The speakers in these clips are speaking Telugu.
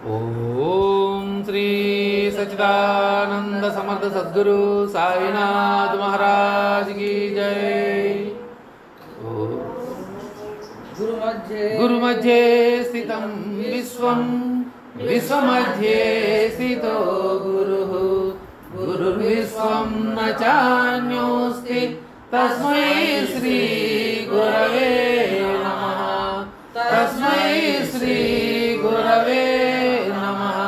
ओम श्री सच्चिदानंद समर्थ सद्गुरु साईनाथ महाराज की जय। गुरु मध्ये स्थितं विश्वं विश्वमध्ये स्थितो गुरुः गुरुर्विश्वं न चान्योऽस्ति तस्मै श्री गुरवे नमः। तस्मै श्री गुरवे नमः।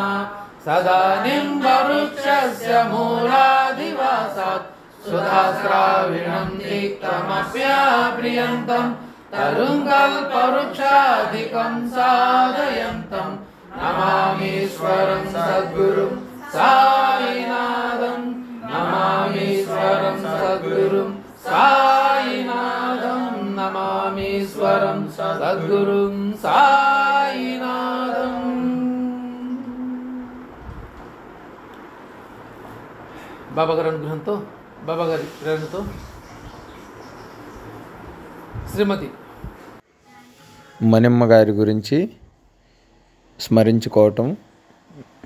सदानिम्बवृक्षस्य मूलादिवासात् सुधास्राविणं तिक्तमप्याप्रियन्तं तरुङ्कल्पवृक्षादिकं साधयन्तं नमामीश्वरं सद्गुरुं साईनाथं। नमामीश्वरं सद्गुरुं साईनाथं। नमामीश्वरं सद्गुरुं साईनाथं। బాబా గారి అనుగ్రహంతో, బాబా గారి ప్రేరణతో శ్రీమతి మణిమ్మ గారి గురించి స్మరించుకోవటం.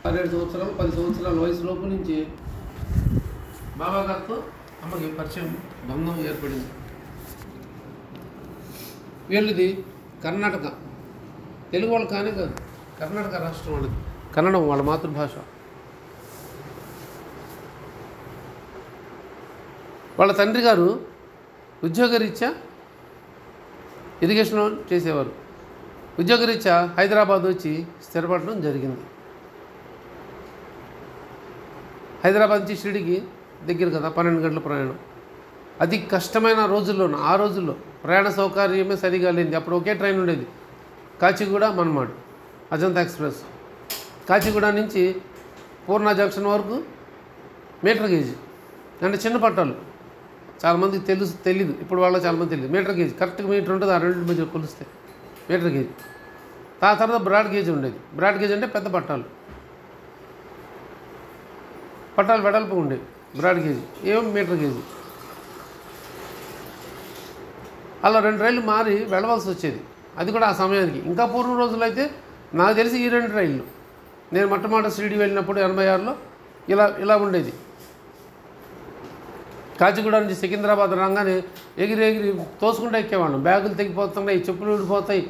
12 సంవత్సరాలు 10 సంవత్సరాల వయసు లోపు నుంచి బాబా గారితో అమ్మకి పరిచయం, బంధం ఏర్పడింది. వీళ్ళది కర్ణాటక, తెలుగు వాళ్ళు కానీ కాదు, కర్ణాటక రాష్ట్రం వాళ్ళది, కన్నడం వాళ్ళ మాతృభాష. వాళ్ళ తండ్రి గారు ఉద్యోగరీత్యా ఇరిగేషన్ చేసేవారు. ఉద్యోగరీత్యా హైదరాబాద్ వచ్చి స్థిరపడడం జరిగింది. హైదరాబాద్ నుంచి షిరిడికి దగ్గర కదా, 12 గంటల ప్రయాణం. అతి కష్టమైన రోజుల్లోనూ, ఆ రోజుల్లో ప్రయాణ సౌకర్యమే సరిగా లేనిది. అప్పుడు ఒకే ట్రైన్ ఉండేది, కాచిగూడ మన్మాడ్ అజంతా ఎక్స్ప్రెస్. కాచిగూడ నుంచి పూర్ణ జంక్షన్ వరకు మీటర్ గేజ్, అంటే చిన్న పట్టాలు. చాలామందికి తెలీదు, ఇప్పుడు వాళ్ళ చాలామంది తెలియదు. మీటర్ గేజ్ కరెక్ట్గా మీటర్ ఉంటుంది, ఆ రెండు మధ్య కొలిస్తే మీటర్ గేజ్. ఆ తర్వాత బ్రాడ్ గేజ్ ఉండేది. బ్రాడ్ గేజ్ అంటే పెద్ద పట్టాలు, పట్టాలు వెడల్పు ఉండేవి. బ్రాడ్ గేజ్ ఏం మీటర్ గేజ్. అలా 2 రైళ్ళు మారి వెళ్ళవలసి వచ్చేది. అది కూడా ఆ సమయానికి. ఇంకా పూర్వం రోజులు అయితే నాకు తెలిసి ఈ 2 రైళ్ళు, నేను మొట్టమొదటి షిరిడి వెళ్ళినప్పుడు 86లో ఇలా ఉండేది. కాచిగూడ నుంచి సికింద్రాబాద్ రాగానే ఎగిరి తోసుకుంటూ ఎక్కేవాళ్ళం. బ్యాగులు తెగిపోతున్నాయి, చెప్పులు ఊడిపోతాయి.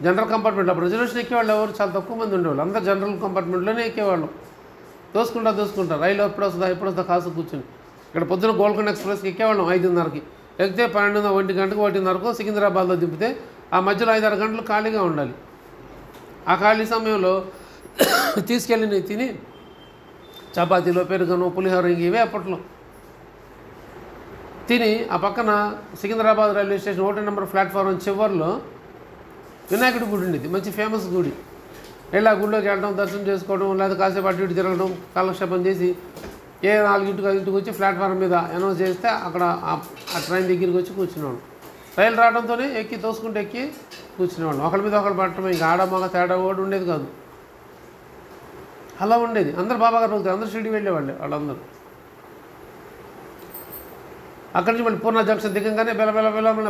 జనరల్ కంపార్ట్మెంట్, అప్పుడు రిజర్వేషన్ ఎక్కేవాళ్ళు ఎవరు చాలా తక్కువ మంది ఉండేవాళ్ళు. అందరూ జనరల్ కంపార్ట్మెంట్లోనే ఎక్కేవాళ్ళం. తోసుకుంటా రైలు ఎప్పుడు వస్తుందా కాసు కూర్చొని. ఇక్కడ పొద్దున గోల్కొండ ఎక్స్ప్రెస్కి ఎక్కేవాళ్ళం 5:30కి. ఎక్కితే 12, 1 గంటకు 1:30కు సికింద్రాబాద్లో దింపితే ఆ మధ్యలో 5-6 గంటలు ఖాళీగా ఉండాలి. ఆ ఖాళీ సమయంలో తీసుకెళ్ళి తిని చపాతీలో పెరుగను, పులిహోర, ఇవే అప్పట్లో తిని ఆ పక్కన Secunderabad railway station 1 number platform చివరిలో వినాయకుడి గుడి ఉండేది, మంచి ఫేమస్ గుడి. వెళ్ళి ఆ గుడిలోకి వెళ్ళడం, దర్శనం చేసుకోవడం, లేదా కాసేపు అటు ఇటు తిరగడం, కాలక్షేపం చేసి 4-5 వచ్చి ప్లాట్ఫారం మీద అనౌన్స్ చేస్తే అక్కడ ఆ ట్రైన్ దగ్గరికి వచ్చి కూర్చునేవాళ్ళం. రైలు రావడంతోనే తోసుకుంటూ ఎక్కి కూర్చునేవాళ్ళం. ఒకరి మీద ఒకరు పట్టడం, ఇంకా ఆడ మగ తేడా కూడా ఉండేది కాదు. అలా ఉండేది. అందరు బాబా గారు పోతారు, అందరూ షిరిడి వెళ్ళేవాళ్ళే వాళ్ళందరూ. అక్కడి నుంచి మళ్ళీ పూర్ణ జంక్షన్ దిగంగానే బెల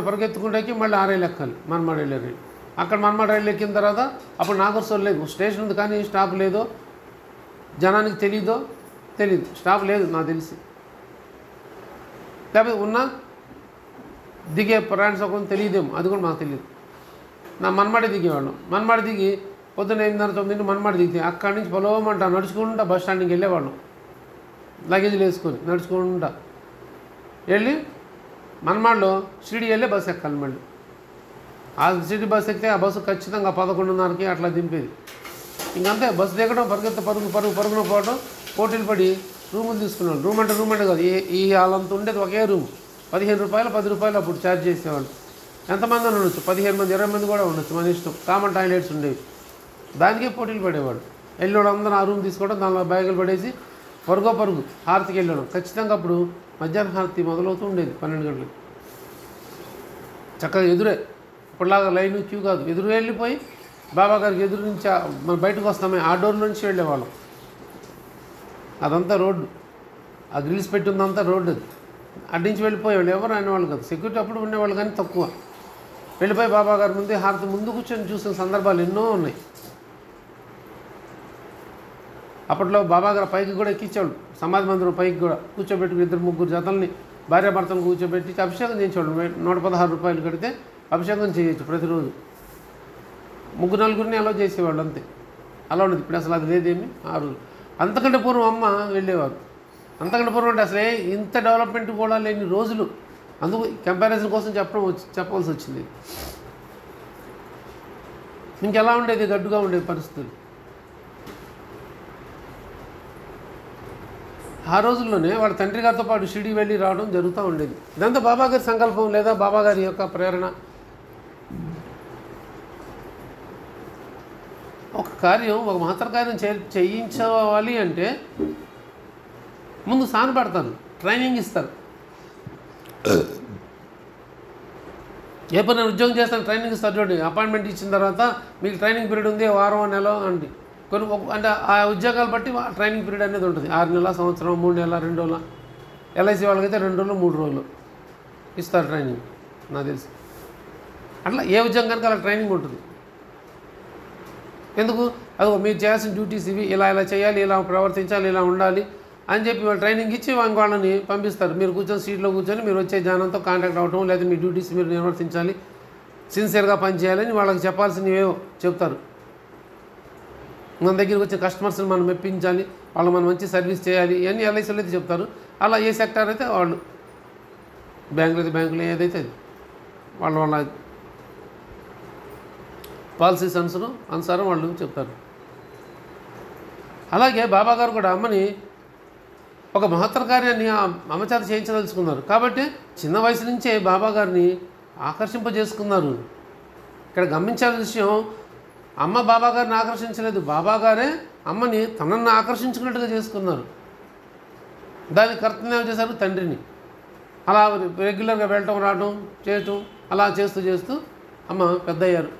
పరిగెత్తుకుంటూ ఎక్కి మళ్ళీ ఆ రైలు ఎక్కాలి, మన్మాడ్ వెళ్ళే రైలు. అక్కడ మన్మాడ్ రైలు ఎక్కిన తర్వాత అప్పుడు నాగర్సోల్ లేదు, స్టేషన్ ఉంది కానీ స్టాప్ లేదో, జనానికి తెలీదు, స్టాప్ లేదు నాకు తెలిసి. లేకపోతే ఉన్నా దిగే ప్రయాణ సౌకర్యం తెలియదేమో, అది కూడా మాకు తెలియదు. మన్మాడే దిగేవాళ్ళం. మన్మాడ్ దిగి పొద్దున్న 8:30-9 మన్మాడ్ దిగితే అక్కడి నుంచి పొలవమంటా నడుచుకుంటా బస్ స్టాండ్కి వెళ్ళేవాళ్ళం. లగేజ్లు వేసుకొని నడుచుకుంటా వెళ్ళి మన్మాడ్లో షిరిడి వెళ్ళే బస్సు ఎక్కాలి. మళ్ళీ ఆ షిరిడి బస్సు ఎక్కితే ఆ బస్సు ఖచ్చితంగా 11:30కి అట్లా దింపేది. ఇంకంతే, బస్సు దిగడం, పరుగున పోవడం, పోటీలు పడి రూములు తీసుకునేవాళ్ళు. రూమ్ అంటే కాదు, ఈ హాలంతా ఉండేది ఒకే రూమ్. 15 రూపాయలు 10 రూపాయలు అప్పుడు ఛార్జ్ చేసేవాళ్ళు. ఎంతమంది ఉండొచ్చు, 15 మంది 20 మంది కూడా ఉండొచ్చు, మన ఇష్టం. కామన్ టాయిలెట్స్ ఉండేవి, దానికే పోటీలు పడేవాడు. వెళ్ళేవాడు అందరూ ఆ రూమ్ తీసుకోవడం, దానిలో బ్యాగులు పడేసి పరుగు హారతికి వెళ్ళడం. ఖచ్చితంగా అప్పుడు మధ్యాహ్నం హారతి మొదలవుతూ ఉండేది 12 గంటలకు. చక్కగా ఎదురే, ఇప్పుడులాగా లైన్ క్యూ కాదు, ఎదురు వెళ్ళిపోయి బాబా గారికి ఎదురు నుంచి మనం బయటకు వస్తామే ఆ డోర్ నుంచి వెళ్ళేవాళ్ళం. అదంతా రోడ్డు, ఆ గ్రిల్స్ పెట్టి ఉందంతా రోడ్డు. అది అడ్డించి వెళ్ళిపోయేవాళ్ళు, ఎవరు అనేవాళ్ళు కాదు. సెక్యూరిటీ అప్పుడు ఉండేవాళ్ళు కానీ తక్కువ. వెళ్ళిపోయి బాబా గారి ముందే హారతి ముందు కూర్చొని చూసిన సందర్భాలు ఎన్నో ఉన్నాయి. అప్పట్లో బాబా గారు పైకి కూడా ఎక్కించేవాడు, సమాధి మందిరం పైకి కూడా కూర్చోబెట్టి 2-3 జతల్ని భార్యాభర్తలను కూర్చోబెట్టి అభిషేకం చేయించేవాడు. 116 రూపాయలు కడితే అభిషేకం చేయొచ్చు ప్రతిరోజు. 3-4 అలా చేసేవాళ్ళు అంతే. అలా ఉండదు. ఇప్పుడు అసలు అది లేదేమి ఆ రోజు. అంతకంటే పూర్వం అమ్మ వెళ్ళేవారు. అంతకంటే పూర్వం అంటే అసలే ఇంత డెవలప్మెంట్ కూడా లేని రోజులు. అందుకు కంపారిజన్ కోసం చెప్పవలసి వచ్చింది. ఇంకెలా ఉండేది, గడ్డుగా ఉండేది పరిస్థితులు. ఆ రోజుల్లోనే వాళ్ళ తండ్రి గారితో పాటు షిరిడి వెళ్ళి రావడం జరుగుతూ ఉండేది. ఇదంతా బాబాగారి సంకల్పం లేదా బాబాగారి యొక్క ప్రేరణ. ఒక కార్యం, ఒక మహత్తర కార్యం చేయించాలి అంటే ముందు సానపడతారు, ట్రైనింగ్ ఇస్తారు. ఏ పని ఉద్యోగం చేస్తాను ట్రైనింగ్ ఇస్తారు చూడండి. అపాయింట్మెంట్ ఇచ్చిన తర్వాత మీకు ట్రైనింగ్ పీరియడ్ ఉంది, వారం నెల అండి. కొన్ని అంటే ఆ ఉద్యోగాలు బట్టి ట్రైనింగ్ పీరియడ్ అనేది ఉంటుంది. 6 నెలల, సంవత్సరం, 3 నెలల, 2 రోజుల. ఎల్ఐసి వాళ్ళకైతే 2 రోజులు, 3 రోజులు ఇస్తారు ట్రైనింగ్ నాకు తెలిసి. అట్లా ఏ ఉద్యోగానికి అలా ట్రైనింగ్ ఉంటుంది. ఎందుకు? అది మీరు చేయాల్సిన డ్యూటీస్ ఇవి, ఇలా చేయాలి, ఇలా ప్రవర్తించాలి, ఇలా ఉండాలి అని చెప్పి వాళ్ళు ట్రైనింగ్ ఇచ్చి వాళ్ళని పంపిస్తారు. మీరు కూర్చొని సీట్లో కూర్చొని మీరు వచ్చే జ్ఞానంతో కాంటాక్ట్ అవ్వటం, లేదా మీ డ్యూటీస్ మీరు నిర్వర్తించాలి, సిన్సియర్గా పనిచేయాలని వాళ్ళకి చెప్పాల్సినవేవో చెప్తారు. మన దగ్గరికి వచ్చే కస్టమర్స్ని మనం మెప్పించాలి, వాళ్ళు మనం మంచి సర్వీస్ చేయాలి, ఇవన్నీ ఎల్ఐసీలు అయితే చెప్తారు. అలా ఏ సెక్టార్ అయితే వాళ్ళు, బ్యాంకులు అయితే బ్యాంకులు, ఏదైతే అది వాళ్ళ పాలసీస్ అనుసారం వాళ్ళు చెప్తారు. అలాగే బాబాగారు కూడా అమ్మని ఒక మహత్తర కార్యాన్ని అమ్మ చేత చేయించదలుచుకున్నారు. కాబట్టి చిన్న వయసు నుంచే బాబాగారిని ఆకర్షింపజేసుకున్నారు. ఇక్కడ గమనించాల్సిన విషయం, అమ్మ బాబాగారిని ఆకర్షించలేదు, బాబాగారే అమ్మని తనನ್ನು ఆకర్షించుకున్నట్టుగా చేసుకున్నారు. దానికి కర్తవ్యం చేశారు తండ్రిని. అలా రెగ్యులర్గా వెళ్ళటం, రావటం, చేయటం, అలా చేస్తూ అమ్మ పెద్ద అయ్యారు.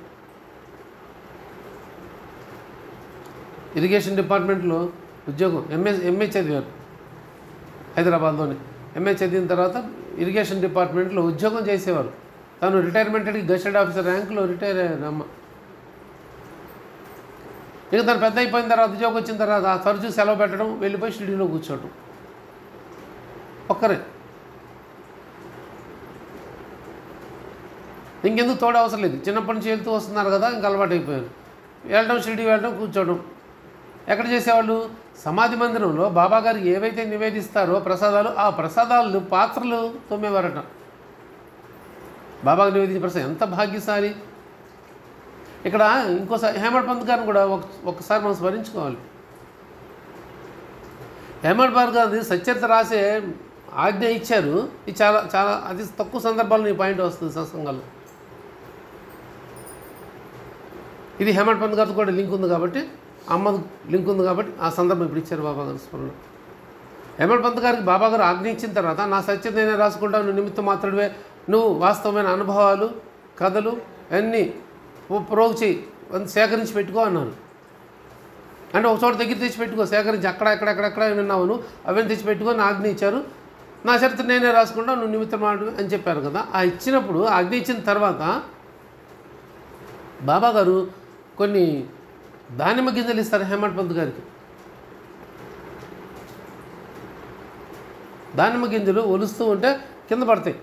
ఇరిగేషన్ డిపార్ట్మెంట్లో ఉద్యోగం, ఎంఏ చదివారు హైదరాబాద్లోనే. ఎంఏ చదివిన తర్వాత ఇరిగేషన్ డిపార్ట్మెంట్లో ఉద్యోగం చేసేవారు. తను రిటైర్మెంట్కి గెస్టెడ్ ఆఫీసర్ ర్యాంకులో రిటైర్ అయ్యారు అమ్మ. ఇక తను పెద్ద అయిపోయిన తర్వాత, ఉద్యోగం వచ్చిన తర్వాత తరచూ సెలవు పెట్టడం, వెళ్ళిపోయి షిరిడీలో కూర్చోవటం ఒక్కరే. ఇంకెందుకు తోడు అవసరం లేదు. చిన్నప్పటి నుంచి వెళ్తూ వస్తున్నారు కదా, ఇంక అలవాటు అయిపోయారు. వెళ్ళడం, షిరిడీ వెళ్ళడం, కూర్చోవడం. ఎక్కడ చేసేవాళ్ళు? సమాధి మందిరంలో బాబాగారు ఏవైతే నివేదిస్తారో ప్రసాదాలు, ఆ ప్రసాదాలు పాత్రలు తోమేవారట. బాబాగారు నివేదించే ప్రసాదం ఎంత భాగ్యశాలి. ఇక్కడ ఇంకోసారి హేమడ్ పంత్ గారిని కూడా ఒక్కసారి మనం స్మరించుకోవాలి. హేమడ్ పంత్ గారు సచ్చరిత్ర రాసే ఆజ్ఞ ఇచ్చారు. ఇది చాలా చాలా అతి తక్కువ సందర్భాల్లో ఈ పాయింట్ వస్తుంది సత్సంగాల్లో. ఇది హేమడ్ పంత్ గారితో కూడా లింక్ ఉంది కాబట్టి, అమ్మకు లింక్ ఉంది కాబట్టి ఆ సందర్భం ఇప్పుడు ఇచ్చారు బాబాగారు స్మరణ. హేమడ్ పంత్ గారికి బాబాగారు ఆజ్ఞ ఇచ్చిన తర్వాత, నా సత్యత నేనే రాసుకుంటావు, నువ్వు నిమిత్త మాత్రమే, నువ్వు వాస్తవమైన అనుభవాలు, కథలు అన్నీ ప్రోగు చేయి, సేకరించి పెట్టుకో అన్నారు. అంటే ఒక చోట దగ్గర తెచ్చి పెట్టుకో, సేకరించి అక్కడ విన్నావు, అవన్నీ తెచ్చి పెట్టుకొని ఆజ్ఞ ఇచ్చారు. నా చరిత్ర నేనే రాసుకుంటావు, నువ్వు నిమిత్తం మాట అని చెప్పారు కదా. ఆ ఇచ్చినప్పుడు, ఆజ్ఞ ఇచ్చిన తర్వాత బాబాగారు కొన్ని దానిమ్మ గింజలు ఇస్తారు హేమడ్ పంత్ గారికి. దానిమ్మ గింజలు ఒలుస్తూ ఉంటే కింద పడతాయి.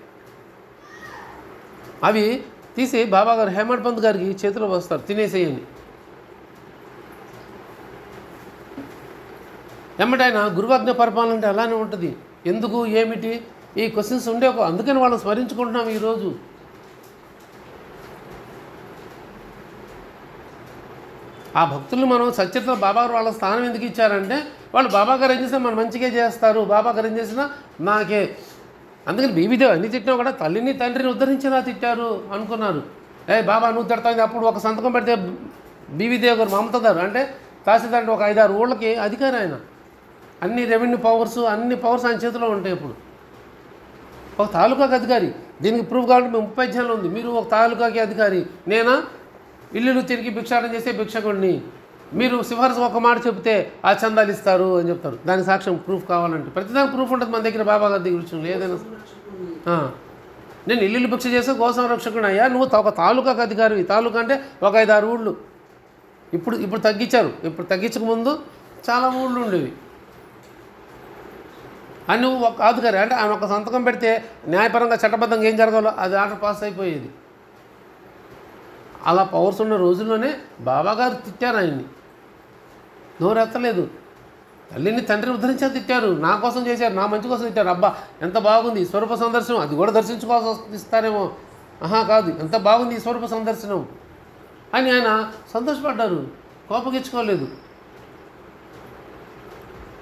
అవి తీసి బాబాగారు హేమడ్ పంత్ గారికి చేతిలో వస్తారు, తినేసేయని. ఎమ్మటైనా గురువాజ్ఞ పరిపాలన అంటే అలానే ఉంటుంది. ఎందుకు, ఏమిటి, ఈ క్వశ్చన్స్ ఉండే అందుకని వాళ్ళని స్మరించుకుంటున్నాం ఈరోజు. ఆ భక్తులు మనం సత్యతలో బాబాగారు వాళ్ళ స్థానం ఎందుకు ఇచ్చారంటే, వాళ్ళు బాబాగారు ఏం చేసినా మనం మంచిగా చేస్తారు, బాబాగారు ఏం చేసినా నాకే. అందుకని బీవీదేవి అన్ని తిట్టినా కూడా తల్లిని తండ్రిని ఉద్ధరించేలా తిట్టారు అనుకున్నారు. బాబా నువ్వు తిడతావు. అప్పుడు ఒక సంతకం పెడితే బీవీదేవి గారు మమతదారు, అంటే తహసీల్దార్, ఒక 5-6 ఊళ్ళకి అధికారి ఆయన. అన్ని రెవెన్యూ పవర్స్, అన్ని పవర్స్ ఆయన చేతిలో ఉంటాయి. ఇప్పుడు ఒక తాలూకాకి అధికారి. దీనికి ప్రూఫ్ కావాలంటే మేము 30 అధ్యాయంలో ఉంది. మీరు ఒక తాలూకాకి అధికారి, నేనా ఇల్లు తిరిగి భిక్షాటన చేసే భిక్షకుడిని, మీరు సిఫార్సు ఒక మాట చెప్తే ఆ చందాలు ఇస్తారు అని చెప్తారు. దానికి సాక్ష్యం ప్రూఫ్ కావాలంటే ప్రతిదానికి ప్రూఫ్ ఉంటుంది మన దగ్గర. బాబాగారి దగ్గర విషయంలో ఏదైనా నేను ఇల్లు భిక్ష చేస్తే గో సంరక్షకుడు అయ్యా, నువ్వు ఒక తాలూకాకి అధికారివి. తాలూకా అంటే ఒక 5-6 ఊళ్ళు. ఇప్పుడు తగ్గించారు. ఇప్పుడు తగ్గించక ముందు చాలా ఊళ్ళు ఉండేవి. అని ఒక అధికారి అంటే ఆయన ఒక సంతకం పెడితే న్యాయపరంగా చట్టబద్ధంగా ఏం జరగాలో అది ఆర్డర్ పాస్ అయిపోయేది. అలా పవర్స్ ఉన్న రోజుల్లోనే బాబాగారు తిట్టారు ఆయన్ని, నోరెత్తలేదు. తల్లిని తండ్రిని ఉద్ధరించా తిట్టారు, నా కోసం చేశారు, నా మంచి కోసం తిట్టారు. అబ్బా ఎంత బాగుంది స్వరూప సందర్శనం, అది కూడా దర్శించుకోవాల్సి ఇస్తారేమో, కాదు ఎంత బాగుంది ఈ స్వరూప సందర్శనం అని ఆయన సంతోషపడ్డారు, కోపగించుకోలేదు.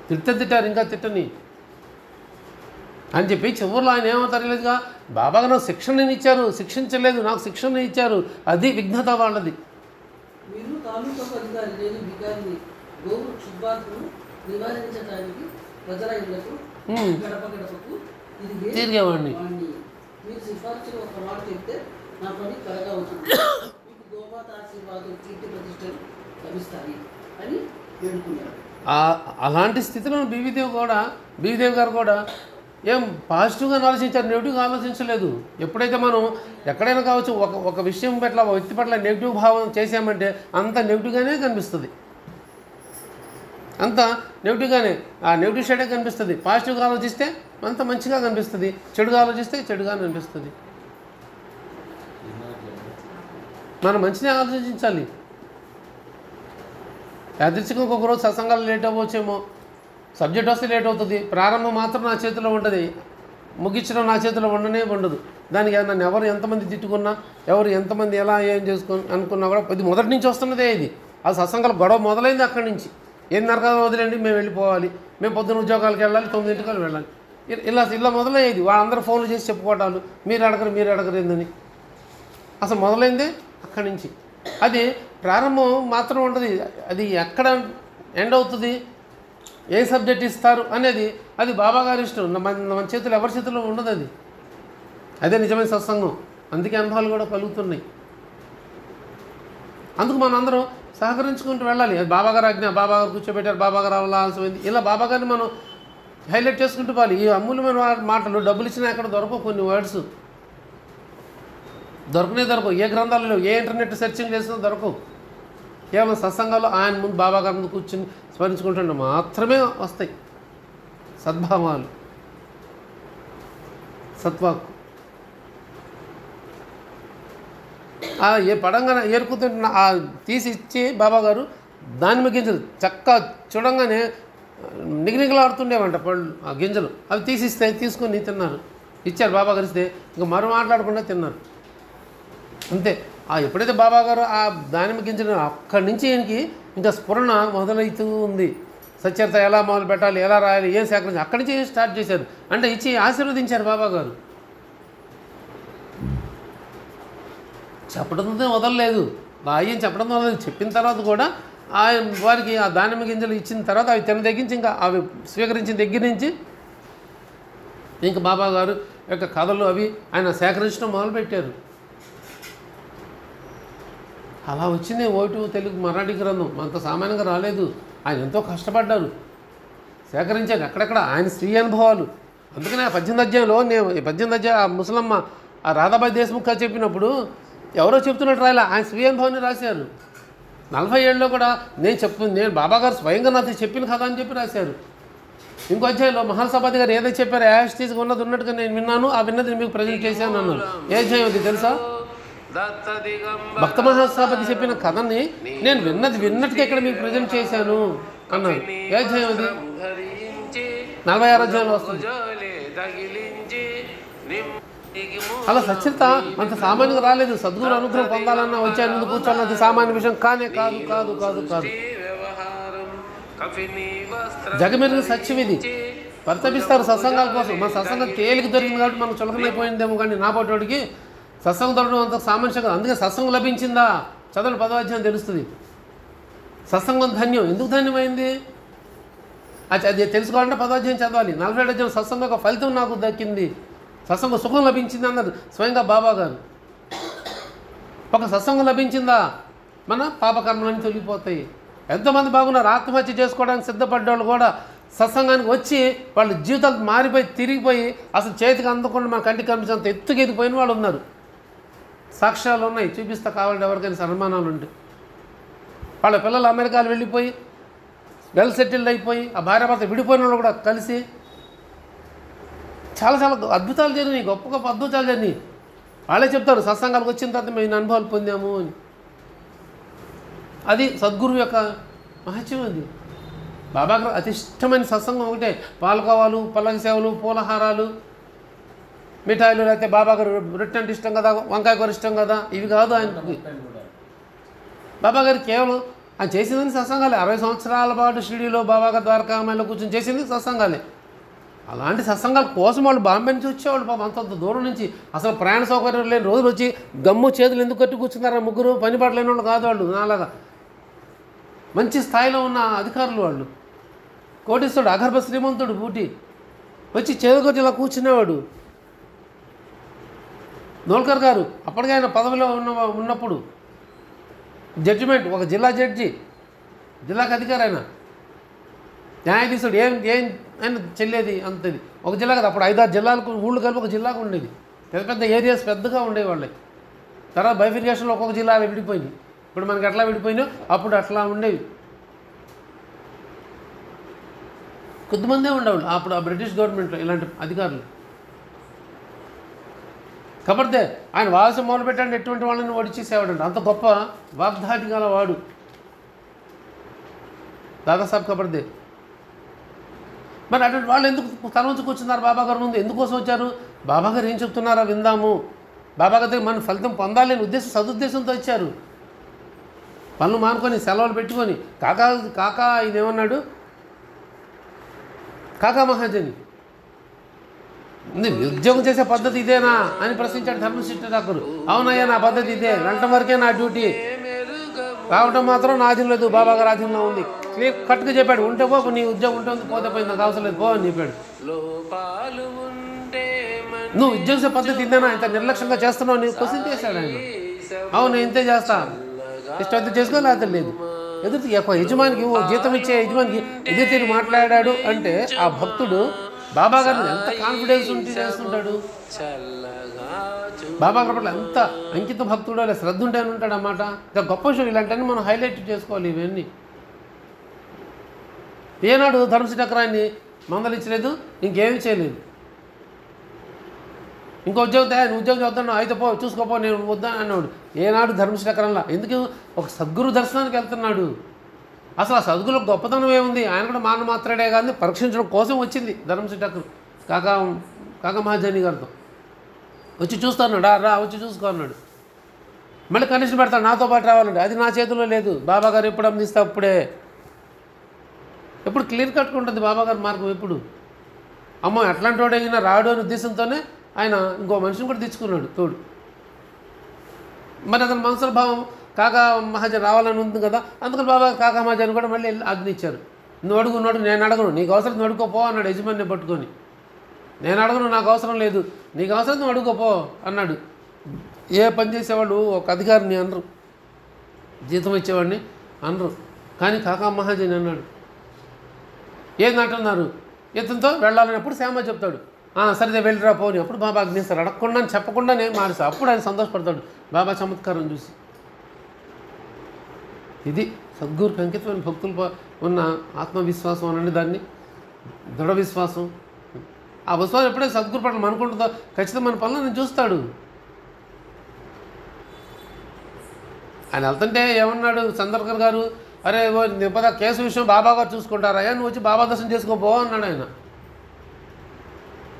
తిట్టారు ఇంకా తిట్టని అని చెప్పి చివరిలో ఆయన ఏమవుతారు లేదుగా, బాబాగా నాకు శిక్షణని ఇచ్చారు, శిక్షించలేదు, నాకు శిక్షణ ఇచ్చారు, అది విఘ్నత వాళ్ళది. తిరిగేవాడిని. అలాంటి స్థితిలో బీవీదేవి గారు కూడా ఏం పాజిటివ్గా ఆలోచించారు, నెగిటివ్గా ఆలోచించలేదు. ఎప్పుడైతే మనం ఎక్కడైనా కావచ్చు ఒక విషయం పట్ల వ్యక్తి పట్ల నెగిటివ్ భావం చేసామంటే అంత నెగిటివ్గానే కనిపిస్తుంది, అంత నెగిటివ్గానే ఆ నెగిటివ్ షేడే కనిపిస్తుంది. పాజిటివ్గా ఆలోచిస్తే అంత మంచిగా కనిపిస్తుంది, చెడుగా ఆలోచిస్తే చెడుగా కనిపిస్తుంది. మనం మంచినే ఆలోచించాలి. యాదృచ్ఛికంగా ఒకరోజు సత్సంగాలు లేట్ అవ్వచ్చేమో, సబ్జెక్ట్ వస్తే లేట్ అవుతుంది, ప్రారంభం మాత్రం నా చేతిలో ఉంటుంది, ముగించడం నా చేతిలో ఉండదు. దానికి నన్ను ఎవరు ఎంతమంది తిట్టుకున్నా, ఎవరు ఎంతమంది ఎలా ఏం చేసుకుని అనుకున్నా కూడా ఇది మొదటి నుంచి వస్తున్నదే. ఇది ఆ సత్సంగాలు గొడవ మొదలైంది అక్కడి నుంచి. ఏం నరకాలు వదిలేండి, మేము వెళ్ళిపోవాలి, మేము పొద్దున్న ఉద్యోగాలకు వెళ్ళాలి, 9 వెళ్ళాలి, ఇలా మొదలయ్యేది. వాళ్ళందరూ ఫోన్లు చేసి చెప్పుకోవటాలు, మీరు అడగరు ఏందని. అసలు మొదలైందే అక్కడి నుంచి. అది ప్రారంభం మాత్రం ఉంటుంది, అది ఎక్కడ ఎండ్ అవుతుంది, ఏ సబ్జెక్ట్ ఇస్తారు అనేది అది బాబాగారి ఇష్టం. మన చేతులు ఎవరి చేతుల్లో ఉండదు. అది అదే నిజమైన సత్సంగం. అందుకే అనుభవాలు కూడా కలుగుతున్నాయి. అందుకు మనం అందరం సహకరించుకుంటూ వెళ్ళాలి. అది బాబాగారు ఆజ్ఞ, బాబాగారు కూర్చోబెట్టారు, బాబాగారు అవ్వాల్సింది, ఇలా బాబాగారిని మనం హైలైట్ చేసుకుంటూ పోవాలి. ఈ అమూల్యమైన మాటలు డబ్బులు ఇచ్చినా ఎక్కడ దొరకవు, కొన్ని వర్డ్స్ దొరకవు. ఏ గ్రంథాలలో ఏ ఇంటర్నెట్ సెర్చింగ్ చేసినా దొరకవు. కేవలం సత్సంగాల్లో ఆయన ముందు బాబాగారి ముందు కూర్చుని స్మరించుకుంటుంటే మాత్రమే వస్తాయి సద్భావాలు, సత్వాక్కు. ఏ పడంగా ఏరుకుతుంటున్న తీసి ఇచ్చి బాబాగారు దానిమ్మ గింజలు చూడంగానే నిగనిగలాడుతుండేవంట పళ్ళు, ఆ గింజలు అవి తీసిస్తే తీసుకొని తిన్నారు. ఇచ్చారు బాబాగారు, ఇస్తే ఇంకా మరో మాట్లాడకుండా తిన్నారు. అంతే. ఎప్పుడైతే బాబాగారు ఆ దానిమ్మ గింజలు అక్కడి నుంచి ఈయనకి ఇంకా స్ఫురణ మొదలవుతూ ఉంది. సచ్చరిత ఎలా మొదలు పెట్టాలి, ఎలా రాయాలి, ఏం సేకరించి అక్కడి నుంచి స్టార్ట్ చేశారు. అంటే ఇచ్చి ఆశీర్వదించారు బాబాగారు. చెప్పడంతో వదలలేదు, రాయి చెప్పడం వదలలేదు. చెప్పిన తర్వాత కూడా ఆయన వారికి ఆ దానిమ్మ గింజలు ఇచ్చిన తర్వాత అవి తినదగ్గించి ఇంకా అవి స్వీకరించిన దగ్గర నుంచి ఇంకా బాబాగారు యొక్క కథలు అవి ఆయన సేకరించడం మొదలుపెట్టారు. అలా వచ్చింది ఓటు తెలుగు మరాఠీ గ్రంథం. అంత సామాన్యంగా రాలేదు. ఆయన ఎంతో కష్టపడ్డారు, సేకరించారు అక్కడక్కడ ఆయన స్వీయ అనుభవాలు. అందుకనే ఆ 18 అధ్యాయంలో నేను 18 అధ్యాయం ఆ ముసలమ్మ ఆ రాధాబాయి దేశ్ముఖ్ చెప్పినప్పుడు ఎవరో చెప్తున్నట్టు రాయాలి, ఆయన స్వీయ అనుభవాన్ని రాశారు. 40 ఏళ్ళలో కూడా నేను బాబాగారు స్వయంగా నాతో చెప్పిన కథ అని చెప్పి రాశారు. ఇంకో అధ్యాయంలో మహాసభాపతి గారు ఏదైతే చెప్పారో యాస్టీస్గా ఉన్నట్టుగా నేను విన్నాను, ఆ విన్నది మీకు ప్రజెంట్ చేశాను అన్నారు. ఏ అధ్యాయం అది తెలుసా? భక్త మహాసభాపతి చెప్పిన కథని నేను విన్నట్టుగా ఇక్కడ మీకు ప్రజెంట్ చేశాను అన్నారు. ఏ అధ్యాయం అది? 46 అధ్యాయంలో వస్తుంది. అలా సచ్చరిత అంత సామాన్యంగా రాలేదు. సద్గురు అనుగ్రహం పొందాలన్నా వచ్చాను ముందు కూర్చోాలన్న అది సామాన్య విషయం కానే కాదు. జగమెరిగిన సత్యం ఇది. పరితపిస్తారు సత్సంగాల కోసం. మన సత్సంగం తేలిక దొరికింది కాబట్టి మనం చులకనైపోయిందేమో, కానీ నా పాటోడికి సత్సంగం దొరకడం అంత సామాన్యం కాదు. అందుకే సత్సంగం లభించిందా చదవని 10వ అధ్యాయం తెలుస్తుంది. సత్సంగం ధన్యం. ఎందుకు ధన్యమైంది అది తెలుసుకోవాలంటే 10వ అధ్యాయం చదవాలి. 47వ అధ్యాయం సత్సంగం ఒక ఫలితం నాకు దక్కింది, సత్సంగం సుఖం లభించింది అన్నారు స్వయంగా బాబాగారు. ఒక సత్సంగం లభించిందా మన పాపకర్మలన్నీ తొలగిపోతాయి. ఎంతోమంది బాగున్నారు, ఆత్మహత్య చేసుకోవడానికి సిద్ధపడ్డవాళ్ళు కూడా సత్సంగానికి వచ్చి వాళ్ళ జీవితాలు మారిపోయి తిరిగిపోయి అసలు చేతికి అందకుండా మన కంటికి కనిపించేంత ఎత్తుకు ఎదిగిపోయిన వాళ్ళు ఉన్నారు. సాక్ష్యాలు ఉన్నాయి, చూపిస్తా కావాలంటే ఎవరికైనా సన్మానాలు ఉంటాయి. వాళ్ళ పిల్లలు అమెరికాలు వెళ్ళిపోయి వెల్ సెటిల్డ్ అయిపోయి ఆ భార్యాభర్త విడిపోయిన వాళ్ళు కూడా కలిసి చాలా చాలా అద్భుతాలు జరిగినాయి, గొప్ప గొప్ప అద్భుతాలు జరిగినాయి. వాళ్ళే చెప్తారు సత్సంగాలకు వచ్చిన తర్వాత మేము అనుభవాలు పొందాము అని. అది సద్గురువు యొక్క మహత్యం. అది బాబాకు అతి ఇష్టమైన సత్సంగం ఒకటే, పాలకోవాలు, పల్లకి సేవలు, పూలహారాలు, మిఠాయిలు, లేకపోతే బాబాగారు రొట్టె అంటే ఇష్టం కదా, వంకాయ కూర ఇష్టం కదా, ఇవి కాదు ఆయనకి. బాబాగారు కేవలం ఆయన చేసిందని సత్సంగాలే. 60 సంవత్సరాల పాటు షిరిడీలో బాబాగారు ద్వారకామాయిలో కూర్చొని చేసింది సత్సంగాలే. అలాంటి సత్సంగాల కోసం వాళ్ళు బాంబే నుంచి వచ్చేవాళ్ళు పాపం, అంత దూరం నుంచి. అసలు ప్రయాణ సౌకర్యం లేని రోజులు వచ్చి గమ్ము చేతులు ఎందుకు కట్టి కూర్చున్నారా ముగ్గురు? పని పడలేని వాళ్ళు కాదు వాళ్ళు, నాలాగా మంచి స్థాయిలో ఉన్న అధికారులు వాళ్ళు. కోటీశ్వరుడు, అగర్భ శ్రీమంతుడు బూటి వచ్చి చేతుకొచ్చి ఇలా కూర్చునేవాడు. నోల్కర్ గారు అప్పటికే ఆయన పదవిలో ఉన్నప్పుడు జడ్జిమెంట్, ఒక జిల్లా జడ్జి, జిల్లాకు అధికారి ఆయన, న్యాయాధీశుడు. ఏం ఆయన చెల్లేది అంతది. ఒక జిల్లా కదా, అప్పుడు 5-6 జిల్లాలకు ఊళ్ళు కలిపి ఒక జిల్లాకు ఉండేది. పెద్ద పెద్ద ఏరియాస్ పెద్దగా ఉండేవాళ్ళే. తర్వాత బైఫికేషన్లో ఒక్కొక్క జిల్లా విడిపోయింది. ఇప్పుడు మనకి ఎట్లా విడిపోయినాయో అప్పుడు అట్లా ఉండేవి. కొద్దిమందే ఉండేవాళ్ళు అప్పుడు ఆ బ్రిటిష్ గవర్నమెంట్లో ఇలాంటి అధికారులు. కాబట్టి ఆయన వాసం మొదలుపెట్టాడు, ఎటువంటి వాళ్ళని ఓడిచేసేవాడంట. అంత గొప్ప వాగ్దాటి గల వాడు దాదాసాహెబ్ కబర్దే. మరి అటువంటి వాళ్ళు ఎందుకు తల నుంచి కూర్చున్నారు బాబాగారు ముందు? ఎందుకోసం వచ్చారు? బాబాగారు ఏం చెప్తున్నారో విందాము, బాబాగారి దగ్గర మన ఫలితం పొందాలని ఉద్దేశం, సదుద్దేశంతో వచ్చారు. పనులు మానుకొని సెలవులు పెట్టుకొని కాకా ఇది ఏమన్నాడు, కాకా మహాజని ఉద్యోగం చేసే పద్ధతి ఇదేనా అని ప్రశ్నించాడు ధర్మశిష్ట ఠాకూర్. అవునయ్యా, నా పద్ధతి ఇదే, గంట వరకే నా డ్యూటీ, రావటం మాత్రం నా ఆధీనం లేదు, బాబాగారు ఆధీనంలో ఉంది. క్లియర్ కట్గా చెప్పాడు. ఉంటే పో, నీ ఉద్యోగం ఉంటుంది, పోతే పోయింది, నాకు అవసరం లేదు, పో అని చెప్పాడు. నువ్వు ఉద్యోగ చేసే పద్ధతి ఇదేనా, ఇంత నిర్లక్ష్యంగా చేస్తున్నావు నీ క్వశ్చన్ చేశాడు ఆయన. అవును, ఇంతే చేస్తా, ఇష్టమైతే చేసుకో, లేకపోతే లేదు. ఎదుటి యజమానికి, జీతం ఇచ్చే యజమానికి ఎదురు తిరిగి మాట్లాడాడు అంటే ఆ భక్తుడు బాబా గారిని ఎంత కాన్ఫిడెన్స్ ఉంటే చేస్తుంటాడు. బాబా గారి పట్ల ఎంత అంకిత భక్తుడు, అలా శ్రద్ధ ఉంటే అని ఉంటాడు అన్నమాట. ఇంకా గొప్ప విషయం, ఇలాంటివన్నీ మనం హైలైట్ చేసుకోవాలి. ఇవన్నీ ఏనాడు ధర్మశిఖరాన్ని మందలించలేదు, ఇంకేమీ చేయలేదు. ఇంకో ఉద్యోగం ఉద్యోగం చదువుతాను, అయితే పో చూసుకోపో, నేను వద్దా అన్నాడు. ఏనాడు ధర్మశిఖరంలో ఎందుకు? ఒక సద్గురు దర్శనానికి వెళ్తున్నాడు. అసలు ఆ సద్గురు గొప్పతనం ఏముంది? ఆయన కూడా మానవ మాత్రడే కానీ పరీక్షించడం కోసం వచ్చింది ధర్మశిఖర్ కాకా మహాజని గారితో వచ్చి చూస్తాడు. రా వచ్చి చూసుకో అన్నాడు. మళ్ళీ కండిషన్ పెడతాడు, నాతో పాటు రావాలండి. అది నా చేతిలో లేదు, బాబాగారు ఎప్పుడు అందిస్తే అప్పుడే. ఎప్పుడు క్లియర్ కట్టుకుంటుంది బాబాగారు మార్గం. ఎప్పుడు అమ్మో ఎట్లాంటి వాడు అయినా రాడు అనే ఉద్దేశంతోనే ఆయన ఇంకో మనిషిని కూడా తెచ్చుకున్నాడు తోడు. మరి అతని మనసుల భావం కాకా మహాజన్ రావాలని ఉంది కదా, అందుకని బాబా కాకా మహాజన్ కూడా మళ్ళీ ఆజ్ఞ ఇచ్చారు. నువ్వు అడుగు, నేను అడగను, నీకు అవసరం నువ్వు అడుకోపో అన్నాడు యజమాని పట్టుకొని. నేను అడగను, నాకు అవసరం లేదు, నీకు అవసరం నువ్వు అడుకోపో అన్నాడు. ఏ పని చేసేవాళ్ళు ఒక అధికారిని అనరు, జీతం ఇచ్చేవాడిని అనరు. కానీ కాకా మహాజన్ అన్నాడు. ఏందంటున్నారు? ఇతనితో వెళ్ళాలన్నప్పుడు శ్యామ చెప్తాడు, సరిదే వెళ్ళిరా పోని. అప్పుడు బాబా అగ్నిస్తారు, అడగకుండా చెప్పకుండా నేను మానేస్తా. అప్పుడు ఆయన సంతోషపడతాడు బాబా చమత్కారం చూసి. ఇది సద్గురు అంకితమైన భక్తులు ఉన్న ఆత్మవిశ్వాసం అనండి, దాన్ని దృఢ విశ్వాసం. ఆ విశ్వాసం ఎప్పుడైతే సద్గురు పట్ల అనుకుంటుందో ఖచ్చితంగా మన పనులను నేను చూస్తాడు. ఆయన వెళ్తుంటే ఏమన్నాడు చంద్రకర్ గారు, అరే పద కేసు విషయం బాబా గారు చూసుకుంటారా, నువ్వు వచ్చి బాబా దర్శనం చేసుకోబో అన్నాడు ఆయన.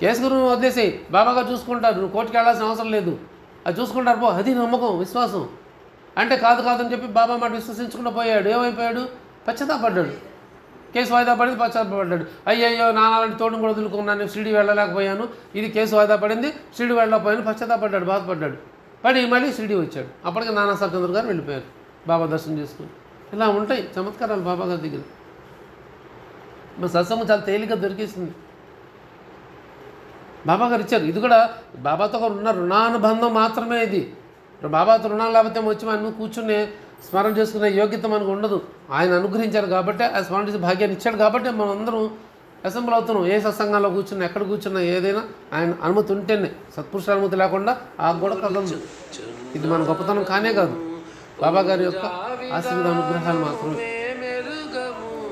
కేసు గురు వదిలేసి బాబా గారు చూసుకుంటారు, నువ్వు కోర్టుకి వెళ్ళాల్సిన అవసరం లేదు, అది చూసుకుంటారు పో. అది నమ్మకం, విశ్వాసం. అంటే కాదని చెప్పి బాబా మాట విశ్వసించకుండా పోయాడు. ఏమైపోయాడు? పశ్చాత్తాపడ్డాడు. కేసు వాయిదా పడింది, పశ్చాత్తాపడ్డాడు. అయ్యయ్యో నాలాంటి తోడును కూడా వదులుకున్నాను, షిరిడి వెళ్ళలేకపోయాను, ఇది కేసు వాయిదా పడింది, షిరిడి వెళ్ళలేకపోయాను, పశ్చాత్తాపడ్డాడు, బాధపడ్డాడు. పడి మళ్ళీ షిరిడి వచ్చాడు. అప్పటికి నానాసాహెబ్ చంద్ర గారు వెళ్ళిపోయారు బాబా దర్శనం చేసుకుని. ఇలా ఉంటాయి చమత్కారాలు బాబా గారి దగ్గర. మన సత్సంగం చాలా తేలిక దొరికేసింది. బాబా గారు ఇచ్చారు. ఇది కూడా బాబాతో ఉన్న రుణానుబంధం మాత్రమే. ఇది బాబాతో రుణాలు లేకపోతే వచ్చి మనం కూర్చుని స్మరణ చేసుకునే యోగ్యత మనకు ఉండదు. ఆయన అనుగ్రహించారు కాబట్టి, ఆ స్మరణ చేసే భాగ్యాన్ని ఇచ్చాడు కాబట్టి మనం అందరం అసెంబ్లీ అవుతున్నాం. ఏ సత్సంగాల్లో కూర్చున్నా, ఎక్కడ కూర్చున్నా, ఏదైనా ఆయన అనుమతి ఉంటేనే. సత్పురుషుల అనుమతి లేకుండా ఆ కూడా కదలదు. ఇది మన గొప్పతనం కానే కాదు, బాబా గారి యొక్క ఆశీర్వాద అనుగ్రహాలు మాత్రమే.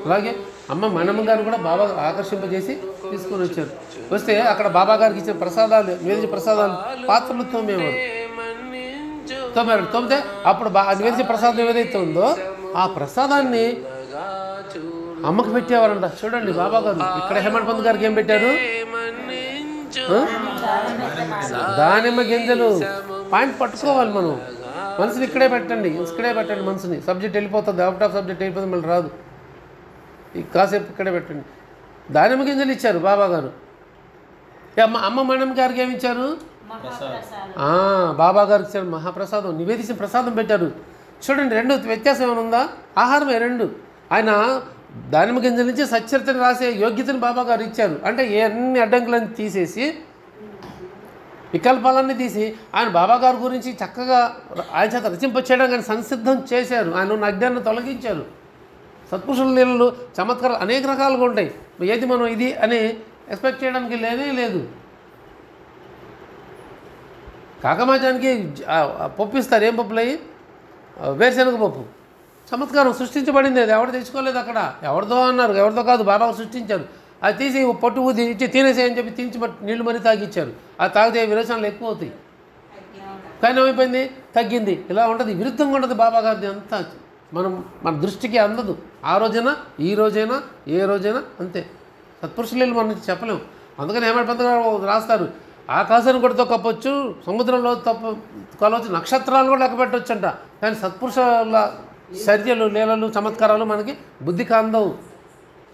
అలాగే అమ్మ మనమ్మ గారు కూడా బాబా ఆకర్షింపజేసి తీసుకొని వచ్చారు. వస్తే అక్కడ బాబా గారికి ఇచ్చిన ప్రసాదాలు, నివేదించిన ప్రసాదాలు పాత్రలు తోమేవారు. తోమితే అప్పుడు నివేదించిన ప్రసాదం ఏదైతే ఉందో ఆ ప్రసాదాన్ని అమ్మకు పెట్టేవారంట. చూడండి బాబా గారు ఇక్కడ హేమంత్ పంత్ గారికి ఏం పెట్టారు? దానిమ్మ గింజలు. పాయింట్ పట్టుకోవాలి మనం. మనసుని ఇక్కడే పెట్టండి మనసుని. సబ్జెక్ట్ వెళ్ళిపోతుంది, అవుట్ ఆఫ్ సబ్జెక్ట్ వెళ్ళిపోతుంది, మళ్ళీ రాదు. ఈ కాసేపు ఇక్కడే పెట్టండి. దానిమ్మ గింజలు ఇచ్చారు బాబా గారు. అమ్మ మనమ్మ గారికి ఏమి ఇచ్చారు? బాబా గారికి ఇచ్చారు మహాప్రసాదం, నివేదించిన ప్రసాదం పెట్టారు. చూడండి, రెండు వ్యత్యాసం ఏమైనా ఉందా? ఆహారమే రెండు. ఆయన దానిమ్మ గింజల నుంచి సచ్చరితను రాసే యోగ్యతను బాబా గారు ఇచ్చారు. అంటే ఎన్ని అడ్డంకులను తీసేసి, వికల్పాలన్నీ తీసి ఆయన బాబా గారి గురించి చక్కగా ఆయన చేత రచింపచేయడం కానీ సంసిద్ధం చేశారు. ఆయన ఉన్న అజ్ఞానాన్ని తొలగించారు. సత్పురుషుల లీలలు, చమత్కారాలు అనేక రకాలుగా ఉంటాయి. ఏది మనం ఇది అని ఎక్స్పెక్ట్ చేయడానికి లేనే లేదు. కాకమాజానికి పప్పు ఇస్తారు. ఏం పప్పులు అయ్యి? వేరుశనగ పప్పు. చమత్కారం సృష్టించబడింది. అది ఎవరు తెచ్చుకోలేదు. అక్కడ ఎవరిదో అన్నారు, ఎవరిదో కాదు, బాబా సృష్టించారు. అది తీసి పట్టు ఊది ఇచ్చి తినేసేయని చెప్పి తినిచి నీళ్లు మరీ తాగిచ్చారు. అది తాగితే విరోచనాలు ఎక్కువ అవుతాయి. కానీ ఏమైపోయింది? తగ్గింది. ఇలా ఉంటుంది, విరుద్ధంగా ఉంటుంది బాబా గారిది అంతా. మన దృష్టికి అందదు. ఆ రోజైనా ఈ రోజైనా ఏ రోజైనా అంతే. సత్పురుషులు మనం చెప్పలేము. అందుకని హేమంత్ పంత్ గారు రాస్తారు, ఆకాశాన్ని కూడా తొక్కవచ్చు, సముద్రంలో కొలవచ్చు, నక్షత్రాలు కూడా లెక్క పెట్టవచ్చు అంట. కానీ సత్పురుషుల చర్యలు, లీలలు, చమత్కారాలు మనకి బుద్ధికి అందవు,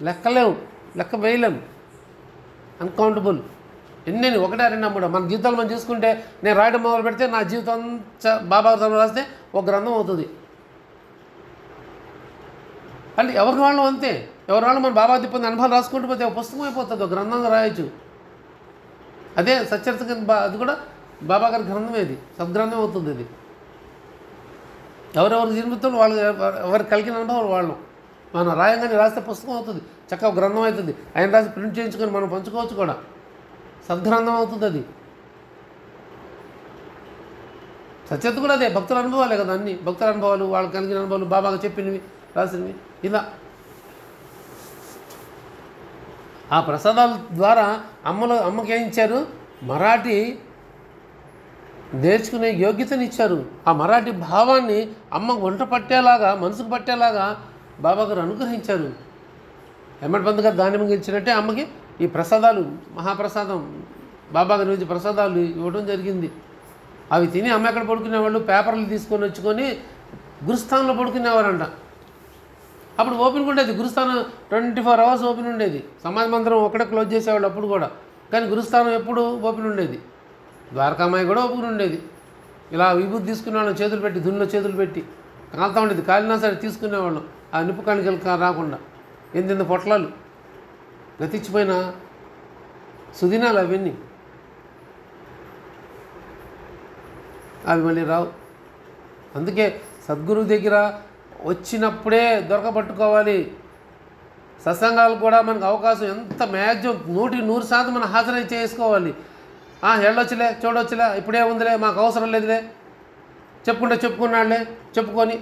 లెక్కలేము, లెక్క వేయలేము. అన్కౌంటబుల్. ఎన్ని ఒకటే రెండు మూడు. మన జీవితాలు మనం చూసుకుంటే, నేను రాయడం మొదలు పెడితే నా జీవితం బాబా రాస్తే ఒక గ్రంథం అవుతుంది. అంటే ఎవరి వాళ్ళు అంతే. ఎవరి వాళ్ళు మన బాబా తిప్పింది అనుభవాలు రాసుకుంటూ పోతే ఒక పుస్తకం అయిపోతుంది, ఒక గ్రంథంగా రాయొచ్చు. అదే సచ్చరిత అది కూడా బాబా గారి గ్రంథమే. అది సద్గ్రంథం అవుతుంది. అది ఎవరెవరి జీవితంలో వాళ్ళు ఎవరికి కలిగిన అనుభవాలు వాళ్ళు మనం రాయంగానే రాస్తే పుస్తకం అవుతుంది, చక్కగా గ్రంథం అవుతుంది. ఆయన రాసి ప్రింట్ చేయించుకొని మనం పంచుకోవచ్చు కూడా. సద్గ్రంథం అవుతుంది అది. సత్యత కూడా అదే. భక్తుల అనుభవాలే కదా అన్నీ. భక్తుల అనుభవాలు, వాళ్ళకి కలిగిన అనుభవాలు, బాబాగా చెప్పినవి, రాసినవి, ఇలా ఆ ప్రసాదాల ద్వారా అమ్మకి ఏం ఇచ్చారు? మరాఠీ నేర్చుకునే యోగ్యతని ఇచ్చారు. ఆ మరాఠీ భావాన్ని అమ్మకు వంట పట్టేలాగా, మనసుకు పట్టేలాగా బాబా గారు అనుగ్రహించారు. హేమంత్ పంత్ గారు దానిమ్మ ఇచ్చినట్టే అమ్మకి ఈ ప్రసాదాలు, మహాప్రసాదం బాబా గారి నుంచి ప్రసాదాలు ఇవ్వడం జరిగింది. అవి తిని అమ్మ ఎక్కడ పడుకునేవాళ్ళు? పేపర్లు తీసుకొని వచ్చుకొని గురుస్థానంలో పడుకునేవారంట. అప్పుడు ఓపెన్ ఉండేది గురుస్థానం, 24 hours ఓపెన్ ఉండేది. సమాజ మందిరం ఒకటే క్లోజ్ చేసేవాళ్ళు అప్పుడు కూడా. కానీ గురుస్థానం ఎప్పుడు ఓపెన్ ఉండేది. ద్వారకామాయి కూడా ఓపెన్ ఉండేది. ఇలా విభూతి తీసుకునేవాళ్ళం, చేతులు పెట్టి, దున్నులో చేతులు పెట్టి కాలుతా ఉండేది. కాలినా సరే తీసుకునేవాళ్ళం, ఆ నిప్పు కానికలు రాకుండా. ఎనిమిది పొట్లాలు గతిచ్చిపోయిన సుదినాలు అవన్నీ. అవి మళ్ళీ రావు. అందుకే సద్గురువు దగ్గర వచ్చినప్పుడే దొరకబట్టుకోవాలి. సత్సంగాలు కూడా మనకు అవకాశం ఎంత మ్యాక్సిమం 100% మనం హాజరై చేసుకోవాలి. వెళ్ళొచ్చులే, చూడొచ్చులే, ఇప్పుడే ఉందిలే, మాకు అవసరం లేదులే, చెప్పుకున్నాడులే, చెప్పుకొని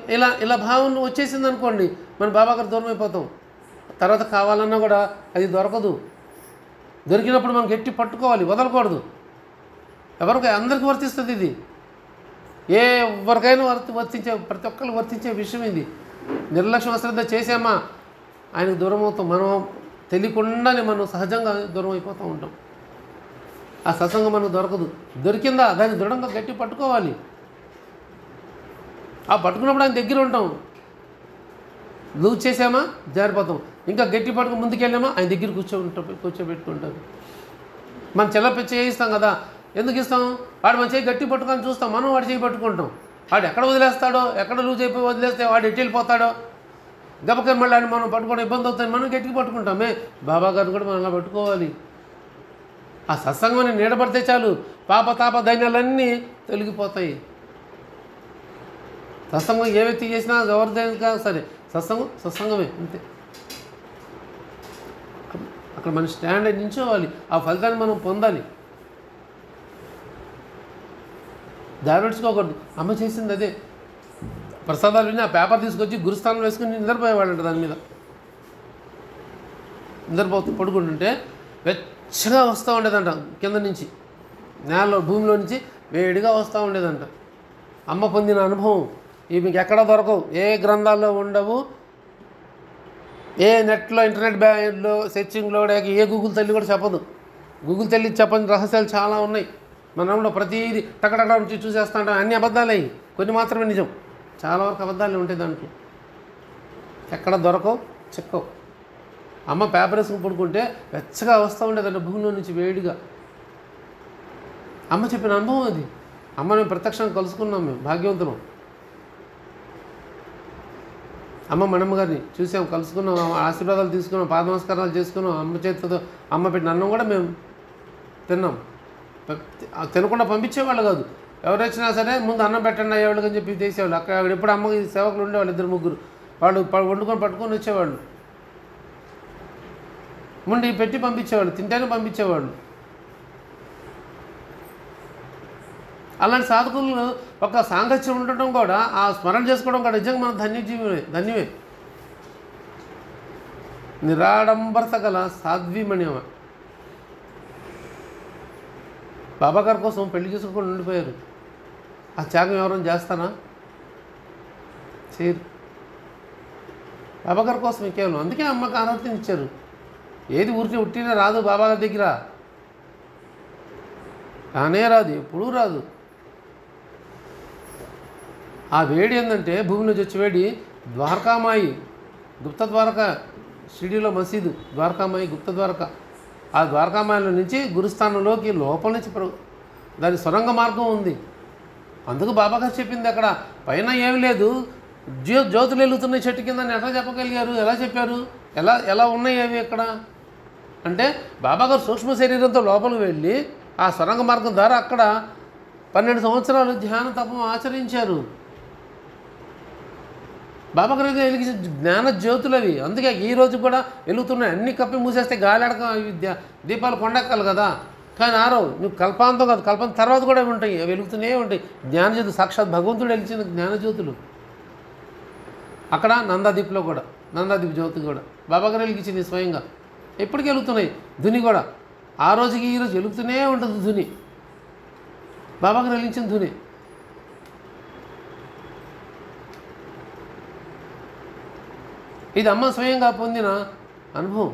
ఇలా భావన వచ్చేసింది అనుకోండి, మన బాబాగారు దూరం అయిపోతాం. తర్వాత కావాలన్నా కూడా అది దొరకదు. దొరికినప్పుడు మనం గట్టి పట్టుకోవాలి, వదలకూడదు. అందరికీ వర్తిస్తుంది ఇది. ఎవరికైనా వర్తించే, ప్రతి ఒక్కరికి వర్తించే విషయం ఇది. నిర్లక్ష్యం, అశ్రద్ధ చేసామా ఆయనకు దూరం అవుతాం. మనం తెలియకుండానే మనం సహజంగా దూరం అయిపోతూ ఉంటాం. ఆ సత్సంగం మనకు దొరకదు. దొరికిందా దాన్ని దృఢంగా గట్టి పట్టుకోవాలి. ఆ పట్టుకున్నప్పుడు ఆయన దగ్గర ఉంటాం. లూజ్ చేసామా జారిపోతాం. ఇంకా గట్టి పట్టుకు ముందుకెళ్ళామా ఆయన దగ్గర కూర్చోబెట్టుకుంటారు. మనం చెల్లపెచ్చి చేయిస్తాం కదా. ఎందుకు ఇస్తాం? వాడు మన చేయి గట్టి పట్టుకొని చూస్తాం, మనం వాడు చేయి పట్టుకుంటాం. వాడు ఎక్కడ వదిలేస్తాడో, ఎక్కడ లూజ్ అయిపోయి వదిలేస్తే వాడు ఎట్టి వెళ్ళిపోతాడో, గబకని మళ్ళీ ఆయన మనం పట్టుకోవడం ఇబ్బంది అవుతుంది, మనం గట్టిగా పట్టుకుంటామే. బాబా గారిని కూడా మనం అలా పట్టుకోవాలి. ఆ సత్సంగం నీడపడితే చాలు, పాప తాప దైన్యాలన్నీ తొలగిపోతాయి. సత్సంగం ఏ వ్యక్తి చేసినా ఎవరిదైనా సరే సత్సంగమే అంతే. అక్కడ మన స్టాండ్ అయి నించోవాలి. ఆ ఫలితాన్ని మనం పొందాలి. దారిపెట్టుకోకూడదు. అమ్మ చేసింది అదే. ప్రసాదాలు విని ఆ పేపర్ తీసుకొచ్చి గురుస్థానం వేసుకుని నిద్రపోయేవాళ్ళంట దాని మీద. పడుకుంటుంటే వెచ్చగా వస్తూ ఉండేదంట, కింద నుంచి నేలలో భూమిలో నుంచి వేడిగా వస్తూ ఉండేదంట. అమ్మ పొందిన అనుభవం ఇవి మీకు ఎక్కడ దొరకవు, ఏ గ్రంథాల్లో ఉండవు, ఏ నెట్లో ఇంటర్నెట్ బ్యాంక్లో సెర్చింగ్లో ఏ గూగుల్ తల్లి కూడా చెప్పదు. గూగుల్ తల్లి చెప్పని రహస్యాలు చాలా ఉన్నాయి. మనంలో ప్రతిదీ టకటక నుంచి చూసేస్తూ ఉంటాం. అన్ని అబద్ధాలే, కొన్ని మాత్రమే నిజం. చాలా వరకు అబద్ధాలు ఉంటాయి దాంట్లో, ఎక్కడ దొరకవు, చిక్కవు. అమ్మ పేపర్ వేసుకుని పడుకుంటే వెచ్చగా వస్తూ ఉండేదంటే భూమిలో నుంచి వేడిగా. అమ్మ చెప్పిన అనుభవం అది. అమ్మని ప్రత్యక్షంగా కలుసుకున్నాం మేము, భాగ్యవంతులం. అమ్మ మనమ్మ గారిని చూసాం, కలుసుకున్నాం, ఆశీర్వాదాలు తీసుకున్నాం, పాద నమస్కారాలు చేసుకున్నాం. అమ్మ చేతితో అమ్మ పెట్టిన అన్నం కూడా మేము తిన్నాం. తినకుండా పంపించేవాళ్ళు కాదు. ఎవరు వచ్చినా సరే ముందు అన్నం పెట్టండి అయ్యేవాళ్ళకి అని చెప్పి తీసేవాళ్ళు. అక్కడ ఎప్పుడు అమ్మకి సేవకులు ఉండేవాళ్ళు, 2-3 వాళ్ళు వండుకొని పట్టుకొని వచ్చేవాళ్ళు. ముందు పెట్టి పంపించేవాళ్ళు, తింటేనే పంపించేవాళ్ళు. అలాంటి సాధకులు ఒక సాంగత్యం ఉండటం కూడా, ఆ స్మరణ చేసుకోవడం కూడా నిజంగా మన ధన్యమే. నిరాడంబరత గల సాధ్వీమణి ఆమె. బాబా గారి కోసం పెళ్లి చేసుకోకుండా ఉండిపోయారు. ఆ త్యాగం ఎవరైనా చేస్తానా? చేయరు. బాబా గారి కోసం కేవలం అందుకే అమ్మకి ఆరాధన ఇచ్చారు. ఏది ఊరికి ఉట్టినా రాదు బాబా గారి దగ్గర, రానే రాదు, ఎప్పుడూ రాదు. ఆ వేడి ఏంటంటే భూమి నుంచి వచ్చే వేడి. ద్వారకామాయి, గుప్త ద్వారకా, షిరిడీలో మసీదు ద్వారకామాయి, గుప్త ద్వారకా. ఆ ద్వారకామాయిలో నుంచి గురుస్థానంలోకి లోపల నుంచి దాని సొరంగ మార్గం ఉంది. అందుకు బాబా గారు చెప్పింది అక్కడ పైన ఏమి లేదు, జ్యోతులు వెలుగుతున్నాయి చెట్టు కింద. ఎట్లా చెప్పగలిగారు, ఎలా చెప్పారు, ఎలా ఉన్నాయి అవి అక్కడ అంటే, బాబా గారు సూక్ష్మ శరీరంతో లోపలికి వెళ్ళి ఆ సొరంగ మార్గం ద్వారా అక్కడ 12 సంవత్సరాలు ధ్యాన తపం ఆచరించారు. బాబా గారు వెలిగించిన జ్ఞాన జ్యోతులు అవి. అందుకే ఈరోజు కూడా వెలుగుతున్నాయి. అన్ని కప్పి మూసేస్తే గాలి దీపాలు కొండెక్కాలి కదా, కానీ ఆరవు. నువ్వు కల్పాంతం కాదు, కల్పం తర్వాత కూడా ఉంటాయి, వెలుగుతూనే ఉంటాయి. జ్ఞానజ్యోతి, సాక్షాత్ భగవంతుడు వెలిచిన జ్ఞానజ్యోతులు. అక్కడ నందాదీప్లో కూడా, నందాదీప్ జ్యోతి కూడా బాబా గారు వెలిగించింది స్వయంగా. ఎప్పటికీ వెలుగుతున్నాయి. ధుని కూడా ఆ రోజుకి ఈరోజు వెలుగుతూనే ఉంటుంది ధుని. బాబా గారు వెలిగించిన ధుని. ఇది అమ్మ స్వయంగా పొందిన అనుభవం.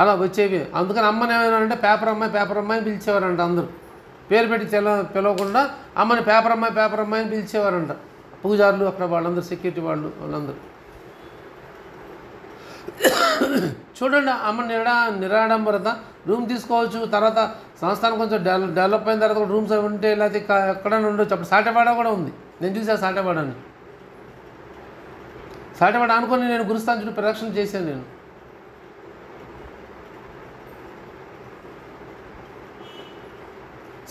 అలా వచ్చేవి. అందుకని అమ్మని ఏమైనా పేపర్ అమ్మాయి పిలిచేవారంట. అందరూ పేరు పెట్టి పిలవకుండా అమ్మని పేపర్ అమ్మాయిని పిలిచేవారంట. పూజారులు, అక్కడ వాళ్ళందరూ, సెక్యూరిటీ వాళ్ళందరూ. చూడండి అమ్మ నిరాడంబరత. రూమ్ తీసుకోవచ్చు, తర్వాత సంస్థానం కొంచెం డెవలప్ అయిన తర్వాత రూమ్స్ ఉంటే లేకపోతే ఎక్కడైనా ఉండొచ్చు. అప్పుడు సాటెవాడ కూడా ఉంది, నేను చూసాను సాటెవాడని. సాటెవాడ అనుకొని నేను గురుస్థానం చుట్టూ ప్రదక్షిణ చేశాను. నేను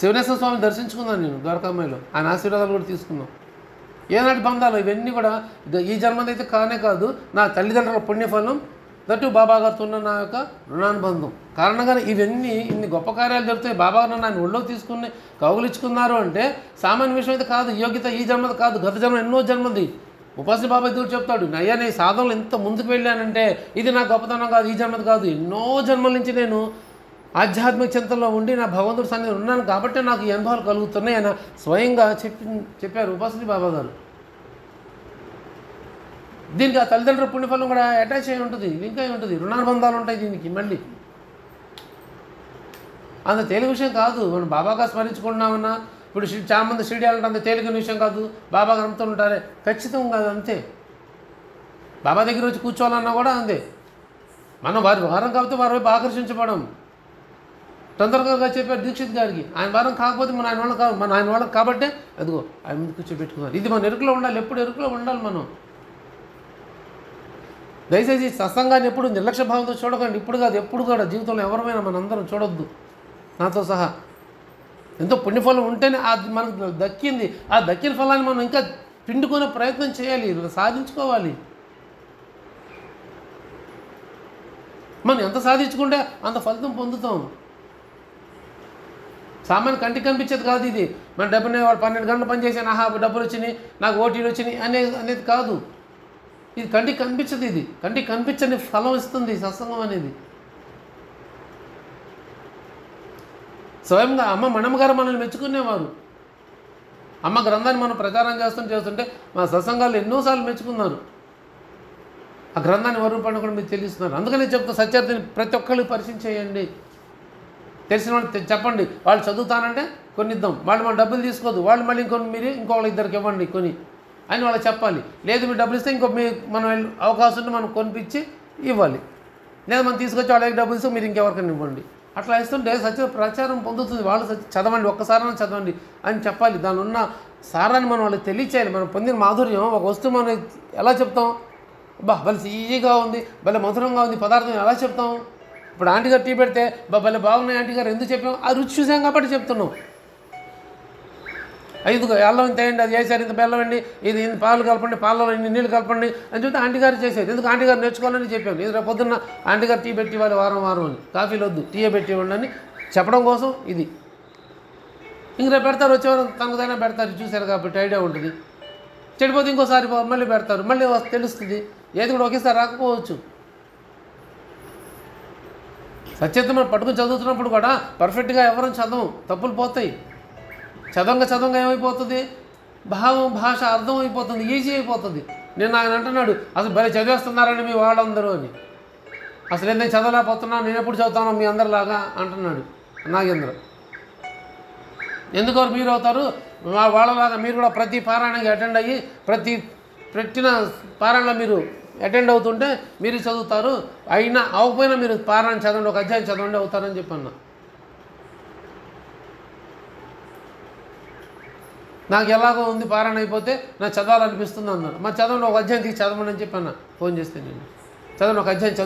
శివనేశ్వర స్వామిని దర్శించుకున్నాను నేను ద్వారకామాయిలో. ఆయన ఆశీర్వాదాలు కూడా తీసుకున్నాం. ఏనాటి బంధాలు ఇవన్నీ కూడా ఈ జన్మదైతే కానే కాదు, నా తల్లిదండ్రుల పుణ్యఫలం, దట్టు బాబా గారితో ఉన్న నా యొక్క రుణానుబంధం కారణంగానే ఇవన్నీ ఇన్ని గొప్ప కార్యాలు జరుగుతాయి. బాబా గారు నన్ను ఒళ్ళో తీసుకుని కౌగులించుకున్నారు అంటే సామాన్య విషయం అయితే కాదు. యోగ్యత ఈ జన్మది కాదు, గత జన్మ ఎన్నో జన్మది. ఉపాసన బాబా ఎదురు చెప్తాడు, అయ్యా నేను సాధనలు ఎంత ముందుకు వెళ్ళానంటే ఇది నా గొప్పతనం కాదు, ఈ జన్మది కాదు, ఎన్నో జన్మల నుంచి నేను ఆధ్యాత్మిక చింతనలో ఉండి నా భగవంతుడి సన్నిధిలో ఉన్నాను కాబట్టి నాకు ఈ అనుభవాలు కలుగుతున్నాయి అని స్వయంగా చెప్పారు ఉపాసన బాబా గారు. దీనికి ఆ తల్లిదండ్రుల పుణ్యఫలం కూడా అటాచ్ అయి ఉంటుంది, లింక్ అయి ఉంటుంది, రుణానుబంధాలు ఉంటాయి దీనికి. మళ్ళీ అంత తేలిక విషయం కాదు. మనం బాబాగా స్మరించుకుంటున్నామన్నా ఇప్పుడు చాలామంది షిరిడి వెళ్ళాలంటే అంత తేలికైన విషయం కాదు. బాబా నమ్ముతూ ఉంటారే, ఖచ్చితంగా కాదు, అంతే. బాబా దగ్గర వచ్చి కూర్చోవాలన్నా కూడా అంతే. మనం వారం కాబట్టి వారి వైపు ఆకర్షించబడం. తొందరగా చెప్పారు దీక్షిత్ గారికి, ఆయన వారం కాకపోతే ఆయన వాళ్ళకి కాబట్టే అదిగో ఆయన ముందు కూర్చోబెట్టుకున్నారు. ఇది మన ఎరుకలో ఉండాలి, ఎప్పుడు ఎరుకలో ఉండాలి మనం. దయచేసి సత్సంగాన్ని ఎప్పుడు నిర్లక్ష్య భావంతో చూడకండి. ఇప్పుడు కాదు, ఎప్పుడు కూడా జీవితంలో ఎవరైనా మనందరం చూడొద్దు, నాతో సహా. ఎంతో పుణ్యఫలం ఉంటేనే అది మనకు దక్కింది. ఆ దక్కిన ఫలాన్ని మనం ఇంకా పిండుకునే ప్రయత్నం చేయాలి, సాధించుకోవాలి. మనం ఎంత సాధించుకుంటే అంత ఫలితం పొందుతాం. సామాన్య కంటికి కనిపించేది కాదు ఇది. మన డబ్బునే వాడు 12 గంటలు పనిచేసాను, డబ్బులు వచ్చినాయి, నాకు ఓటీలు వచ్చినాయి అనేది కాదు. ఇది కంటికి కనిపించదు, ఇది కంటికి కనిపించని ఫలం ఇస్తుంది సత్సంగం అనేది. స్వయంగా అమ్మ మనమ్మగారు మనల్ని మెచ్చుకునేవారు. అమ్మ గ్రంథాన్ని మనం ప్రచారం చేస్తుంటే మా సత్సంగాలు ఎన్నోసార్లు మెచ్చుకున్నారు. ఆ గ్రంథాన్ని వరూపాన్ని కూడా మీరు తెలుస్తున్నారు. అందుకని చెప్తా, సత్యార్థిని ప్రతి ఒక్కరికి పరిచయం చేయండి. తెలిసిన వాళ్ళు చెప్పండి. వాళ్ళు చదువుతానంటే కొన్ని ఇద్దాం, వాళ్ళు మన డబ్బులు తీసుకోదు, వాళ్ళు మళ్ళీ మీరు ఇంకొకళ్ళు ఇద్దరికి ఇవ్వండి కొని అని వాళ్ళకి చెప్పాలి. లేదు మీరు డబ్బులు ఇస్తే మనం అవకాశం ఉంటే మనం కొనిపించి ఇవ్వాలి. లేదా మనం తీసుకొచ్చి వాళ్ళకి డబ్బులు ఇస్తే మీరు ఇంకెవరికైనా ఇవ్వండి. అట్లా ఇస్తుంటే సత్య ప్రచారం పొందుతుంది. వాళ్ళు చదవండి, ఒక్కసారైనా చదవండి అని చెప్పాలి. దాని ఉన్న సారాన్ని మనం వాళ్ళకి తెలియచేయాలి. మనం పొందిన మాధుర్యం, ఒక వస్తువు మనం ఎలా చెప్తాం, భలే ఈజీగా ఉంది, భలే మధురంగా ఉంది పదార్థం ఎలా చెప్తాం. ఇప్పుడు ఆంటీ గారు టీ పెడితే భలే బాగున్నాయి ఆంటీ గారు ఎందుకు చెప్పాం, ఆ రుచి చూసాం కాబట్టి చెప్తున్నాం. ఇదిగో అల్లం ఇంత వేయండి, అది వేసారు, ఇంత బెల్లం అండి, ఇది ఇంత పాలు కలపండి, పాలలో ఇన్ని నీళ్ళు కలపండి అని చెప్తే ఆంటీ గారు చేసేది. ఎందుకు ఆంటీ గారు నేర్చుకోవాలని చెప్పాను. ఇది రేపు పొద్దున్న ఆంటీ గారు టీ పెట్టి ఇవ్వాలి వారం అని, కాఫీలు వద్దు టీయే పెట్టి ఇవ్వండి అని చెప్పడం కోసం ఇది. ఇంక రేపు పెడతారు, వచ్చేవారు తనకుదైనా పెడతారు, చూశారు కాబట్టి ఐడియా ఉంటుంది. చెడిపోతే ఇంకోసారి మళ్ళీ పెడతారు, మళ్ళీ తెలుస్తుంది. ఏది కూడా ఒకేసారి రాకపోవచ్చు. సత్యత్వం మనం పట్టుకుని చదువుతున్నప్పుడు కూడా పర్ఫెక్ట్గా ఎవరం చదవం, తప్పులు పోతాయి. చదవంగా ఏమైపోతుంది, భావం భాష అర్థం అయిపోతుంది, ఈజీ అయిపోతుంది. నేను ఆయన అంటున్నాడు, అసలు భలే చదివేస్తున్నారండి మీ వాళ్ళందరూ అని. అసలు నేను చదవలేకపోతున్నాను, నేను ఎప్పుడు చదువుతాను మీ అందరిలాగా అంటున్నాడు నాగేంద్ర. ఎందుకు మీరు అవుతారు వాళ్ళలాగా, మీరు కూడా ప్రతి పారాయణకి అటెండ్ అయ్యి పెట్టిన పారాయణలో మీరు అటెండ్ అవుతుంటే మీరు చదువుతారు, అయినా అవ్వకపోయినా మీరు పారాయణ చదవండి, ఒక అధ్యాయం చదవండి అవుతారని చెప్పన్నా. నాకు ఎలాగో ఉంది పారాయణ అయిపోతే నాకు చదవాలనిపిస్తుంది అన్నారు. మరి చదవండి, ఒక అధ్యాయం తీసి చదవండి అని చెప్పన్నా. ఫోన్ చేస్తే నేను చదవండి, ఒక అధ్యాయం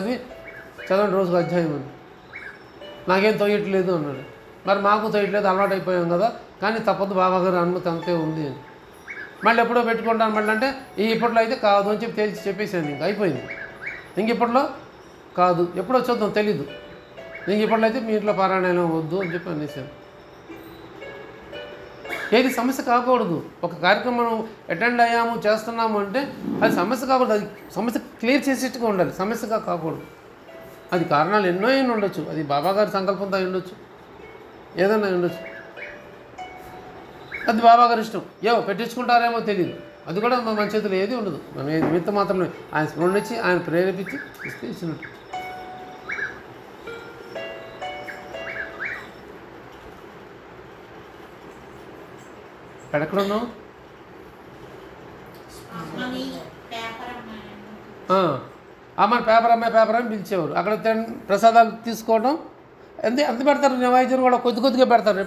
చదవండి రోజుకు అధ్యాయం అని. నాకేం తోయట్లేదు అన్నాడు. మరి మాకు తోయట్లేదు, అలవాటు అయిపోయాం కదా, కానీ తప్పదు బాబాగారు అనుమతి అంతే ఉంది అని. మళ్ళీ ఎప్పుడో పెట్టుకుంటాను మళ్ళీ అంటే ఇప్పట్లో అయితే కాదు అని చెప్పి చెప్పేసాను. ఇంక అయిపోయింది. ఇంక ఇప్పట్లో కాదు, ఎప్పుడో చూద్దాం తెలీదు. ఇంక ఇప్పట్లో అయితే మీ ఇంట్లో పారాయణం వద్దు అని చెప్పి అనేసాను. ఏది సమస్య కాకూడదు. ఒక కార్యక్రమం మనం అటెండ్ అయ్యాము చేస్తున్నాము అంటే అది సమస్య కాకూడదు, అది సమస్య క్లియర్ చేసేట్టుగా ఉండాలి, సమస్యగా కాకూడదు. అది కారణాలు ఎన్నో ఉండొచ్చు, అది బాబాగారి సంకల్పంతో అయి ఉండొచ్చు, ఏదైనా ఉండొచ్చు. అది బాబాగారి ఇష్టం. పెట్టించుకుంటారేమో తెలియదు, అది కూడా మన చేతిలో ఏది ఉండదు. మనం నిమిత్తం మాత్రమే ఆయన స్మరణ ఇచ్చి ఆయన ప్రేరేపించి ఇస్తే ఇచ్చినట్టు. ఎక్కడ ఉన్నావు? మన పేపర్ అమ్మాయి పిలిచేవారు. అక్కడ ప్రసాదాలు తీసుకోవడం ఎంత పెడతారు, నివాయిద్యం కూడా కొద్దిగా పెడతారు.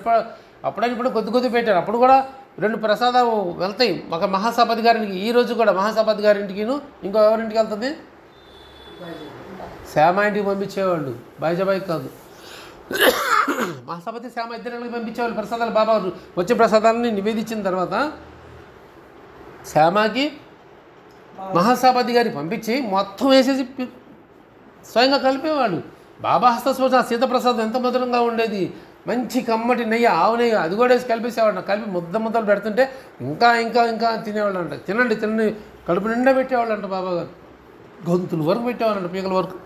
అప్పుడైనా ఇప్పుడు కొద్ది పెట్టారు. అప్పుడు కూడా 2 ప్రసాదాలు వెళ్తాయి. ఒక మహాసభాపతి గారింటికి, ఈరోజు కూడా మహాసభాపతి గారింటికిను ఇంకో ఎవరింటికి వెళ్తుంది, శ్యామ ఇంటికి పంపించేవాళ్ళు, బాయిజాబాయి కాదు. మహాసభాపతి శ్యామ ఇద్దరికి పంపించేవాళ్ళు ప్రసాదాలు. బాబా వచ్చే ప్రసాదాలని నివేదించిన తర్వాత శ్యామకి మహాసభాపతి గారికి పంపించి మొత్తం వేసేసి స్వయంగా కలిపేవాళ్ళు. బాబా హస్తస్పర్శ సీతప్రసాదం ఎంత మధురంగా ఉండేది, మంచి కమ్మటి నెయ్యి, ఆవు నెయ్యి, అది కూడా వేసి కలిపేసేవాడు. కలిపి ముద్దలు పెడుతుంటే ఇంకా తినేవాళ్ళు అంట. తినండి కడుపు నిండా పెట్టేవాళ్ళు అంట బాబాగారు. గొంతులు వరకు పెట్టేవాళ్ళంట, పీకల వరకు.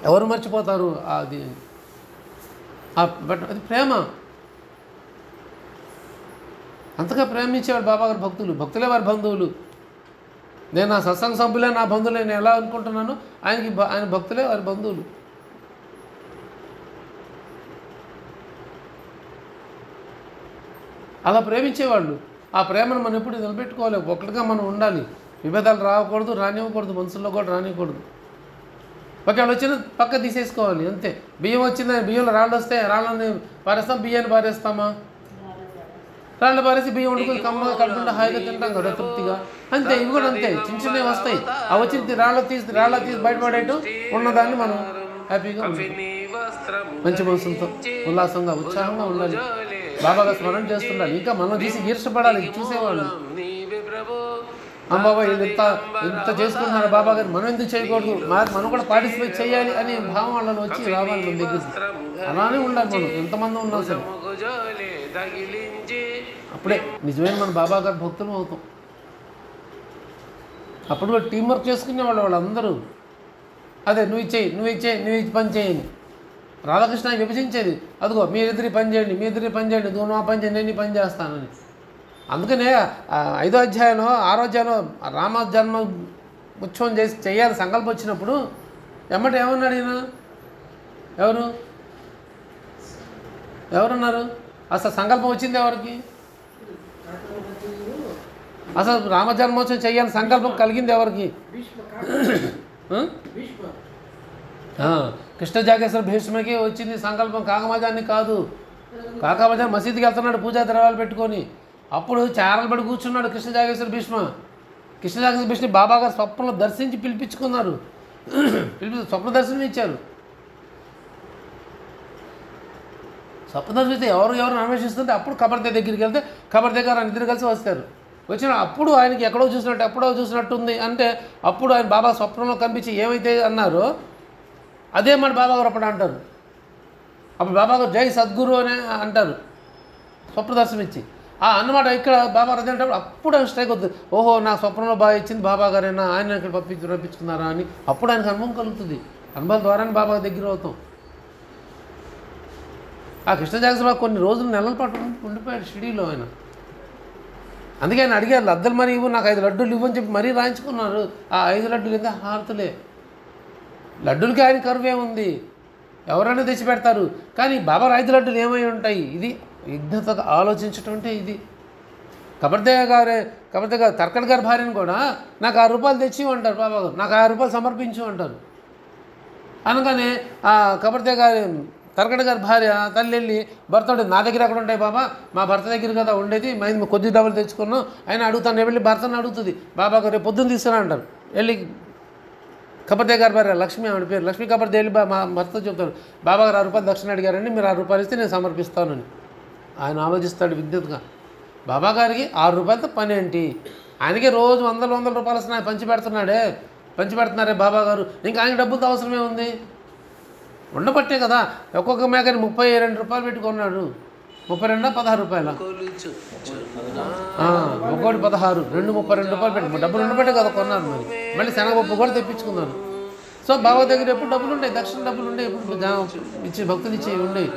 ఎవరు మర్చిపోతారు అది అది ప్రేమ. అంతగా ప్రేమించేవాడు బాబాగారు. భక్తులే వారి బంధువులు. నేను నా సత్సంగ సభ్యులే నా బంధువులే నేను ఎలా అనుకుంటున్నాను, ఆయన భక్తులే వారి బంధువులు. అలా ప్రేమించేవాళ్ళు. ఆ ప్రేమను మనం ఎప్పుడు నిలబెట్టుకోవాలి, ఒకటిగా మనం ఉండాలి. విభేదాలు రానివ్వకూడదు, మనసుల్లో కూడా రానివ్వకూడదు. ఒకవేళ వచ్చిన పక్క తీసేసుకోవాలి అంతే. బియ్యం వచ్చింది, బియ్యంలో రాళ్ళు వస్తే రాళ్ళని పారేస్తాం, బియ్యాన్ని పారేస్తామా? రాళ్ళు పారేసి బియ్యం వండుకొని కమ్మగా కలుపుకుంటే హాయిగా తింటాం కదా తృప్తిగా. అంతే, ఇవి కూడా అంతే, చిన్నవి వస్తాయి. ఆ వచ్చిన రాళ్ళ తీసి బయటపడేట్టు ఉన్నదాన్ని మనం హ్యాపీగా మంచి మనసులతో ఉల్లాసంగా ఉత్సాహంగా ఉండాలి. బాబాగా స్మరణ చేస్తుండాలి. ఇంకా మనం చూసి ఈర్షపడాలి చూసేవాళ్ళు. బాబా ఎంత చేసుకుంటున్నారు బాబా గారు, మనం ఎందుకు చేయకూడదు, మనం కూడా పార్టిసిపేట్ చేయాలి అనే భావం వాళ్ళని వచ్చి రావాలి మన దగ్గరికి. అలానే ఉండాలి మనం, ఎంతమంది ఉన్నా సరే. అప్పుడే నిజమైన మన బాబా గారి భక్తులు అవుతాం. అప్పుడు కూడా టీం వర్క్ చేసుకునేవాళ్ళు వాళ్ళందరూ. అదే నువ్వు ఇచ్చేయి, నువ్వు ఇచ్చేయి, నువ్వు ఇచ్చి పని చేయండి. రాధాకృష్ణ విభజించేది, అదిగో మీరిద్దరి పని చేయండి, మీ ఇద్దరి పని చేయండి, నువ్వు నా పని చేయండి, నేను పని చేస్తానని. అందుకనే 5వ అధ్యాయంలో 6వ అధ్యాయంలో రామ జన్మ ఉత్సవం చేయాలి సంకల్పం వచ్చినప్పుడు ఎమ్మటి ఏమన్నాడు ఈయన? ఎవరున్నారు? అసలు సంకల్పం వచ్చింది ఎవరికి? అసలు రామ జన్మోత్సవం చేయాలని సంకల్పం కలిగింది ఎవరికి? కృష్ణ జాగేశ్వర భీష్మకి వచ్చింది సంకల్పం, కాకమజాన్ని కాదు. కాకమజాన్ మసీదుకి వెళ్తున్నాడు పూజా ద్రవ్యాలు పెట్టుకొని. అప్పుడు చారలు పడి కూర్చున్నాడు కృష్ణ జాగేశ్వర భీష్మ. కృష్ణ జాగేశ్వర భీష్మ బాబాగారు స్వప్నంలో దర్శించి పిలిపించుకున్నారు. స్వప్న దర్శనం ఇచ్చారు. స్వప్న దర్శనం ఇస్తే ఎవరు అన్వేషిస్తుంటే అప్పుడు కబర్దే దగ్గరికి వెళ్తే కబర్దే గారు ఆయన ఇద్దరు కలిసి వస్తారు. వచ్చిన అప్పుడు ఆయనకి ఎక్కడో చూసినట్టుంది అంటే అప్పుడు ఆయన బాబా స్వప్నంలో కనిపించి ఏమైతే అన్నారో అదే మన బాబాగారు అప్పుడు అంటారు. అప్పుడు బాబాగారు జై సద్గురు అని అంటారు స్వప్న దర్శనం ఇచ్చి. అన్నమాట ఇక్కడ బాబా అదే అంటే అప్పుడు ఆయన స్ట్రైక్ అవుతుంది. ఓహో నా స్వప్నంలో బాగా ఇచ్చింది బాబాగారైనా, ఆయన ఇక్కడ రప్పించుకున్నారా అని అప్పుడు ఆయనకు అనుభవం కలుగుతుంది. అనుభవం ద్వారానే బాబా దగ్గర అవుతాం. కృష్ణ జాగేశ్వర కొన్ని రోజులు నెలల పాటు ఉండిపోయాడు షిరిడీలో ఆయన. అందుకే ఆయన అడిగారు లద్దలు మరి ఇవ్వు, నాకు 5 లడ్డూలు ఇవ్వని చెప్పి మరీ రాయించుకున్నారు. 5 లడ్డూలు ఇంకా హారతులే. లడ్డూలకి ఆయన కరువే ఉంది, ఎవరైనా తెచ్చి పెడతారు. కానీ బాబా 5 లడ్డూలు ఏమై ఉంటాయి? ఇది విఘ్నతగా ఆలోచించటం అంటే ఇది. కబర్దే గారు తర్కడ్ గారి భార్యను కూడా నాకు 6 రూపాయలు తెచ్చి అంటారు బాబాగారు, నాకు 6 రూపాయలు సమర్పించు అంటారు. అనగానే కబర్దే గారి తర్కడ్ గారి భార్య తల్లి వెళ్ళి భర్త నా దగ్గర ఎక్కడ ఉంటాయి బాబా, మా భర్త దగ్గర కదా ఉండేది, మేము కొద్ది డబ్బులు తెచ్చుకున్నాం ఆయన అడుగుతాను. వెళ్ళి భర్తను అడుగుతుంది, బాబాగారు రేపు పొద్దున్న తీసుకురా అంటారు. వెళ్ళి కబర్దే గారి భార్య లక్ష్మి ఆవిడ పేరు, లక్ష్మీ కబర్దే వెళ్ళి మా భర్త చెప్తాడు బాబాగారు 6 రూపాయలు దక్షిణ అడిగారండి, మీరు 6 రూపాయలు ఇస్తే నేను సమర్పిస్తానని. ఆయన ఆలోచిస్తాడు విద్యుత్గా. బాబాగారికి 6 రూపాయలతో పని ఏంటి? ఆయనకి రోజు 100 రూపాయలు వస్తున్నాయి, పంచిపెడుతున్నారే బాబాగారు, ఇంకా ఆయన డబ్బులతో అవసరమే ఉంది. ఉండబట్టే కదా ఒక్కొక్క మేకని 32 రూపాయలు పెట్టుకున్నాడు. 32 16 రూపాయల ఒక్కోటి 16, 32 రూపాయలు పెట్టి డబ్బులు ఉండబట్టే కదా కొన్నారు. మళ్ళీ శనగపప్పు కూడా తెప్పించుకున్నారు. సో బాబా దగ్గర ఎప్పుడు డబ్బులు ఉంటాయి, దక్షిణ డబ్బులు ఉంటాయి, ఎప్పుడు ఇచ్చి భక్తులు ఇచ్చేవి ఉండేవి.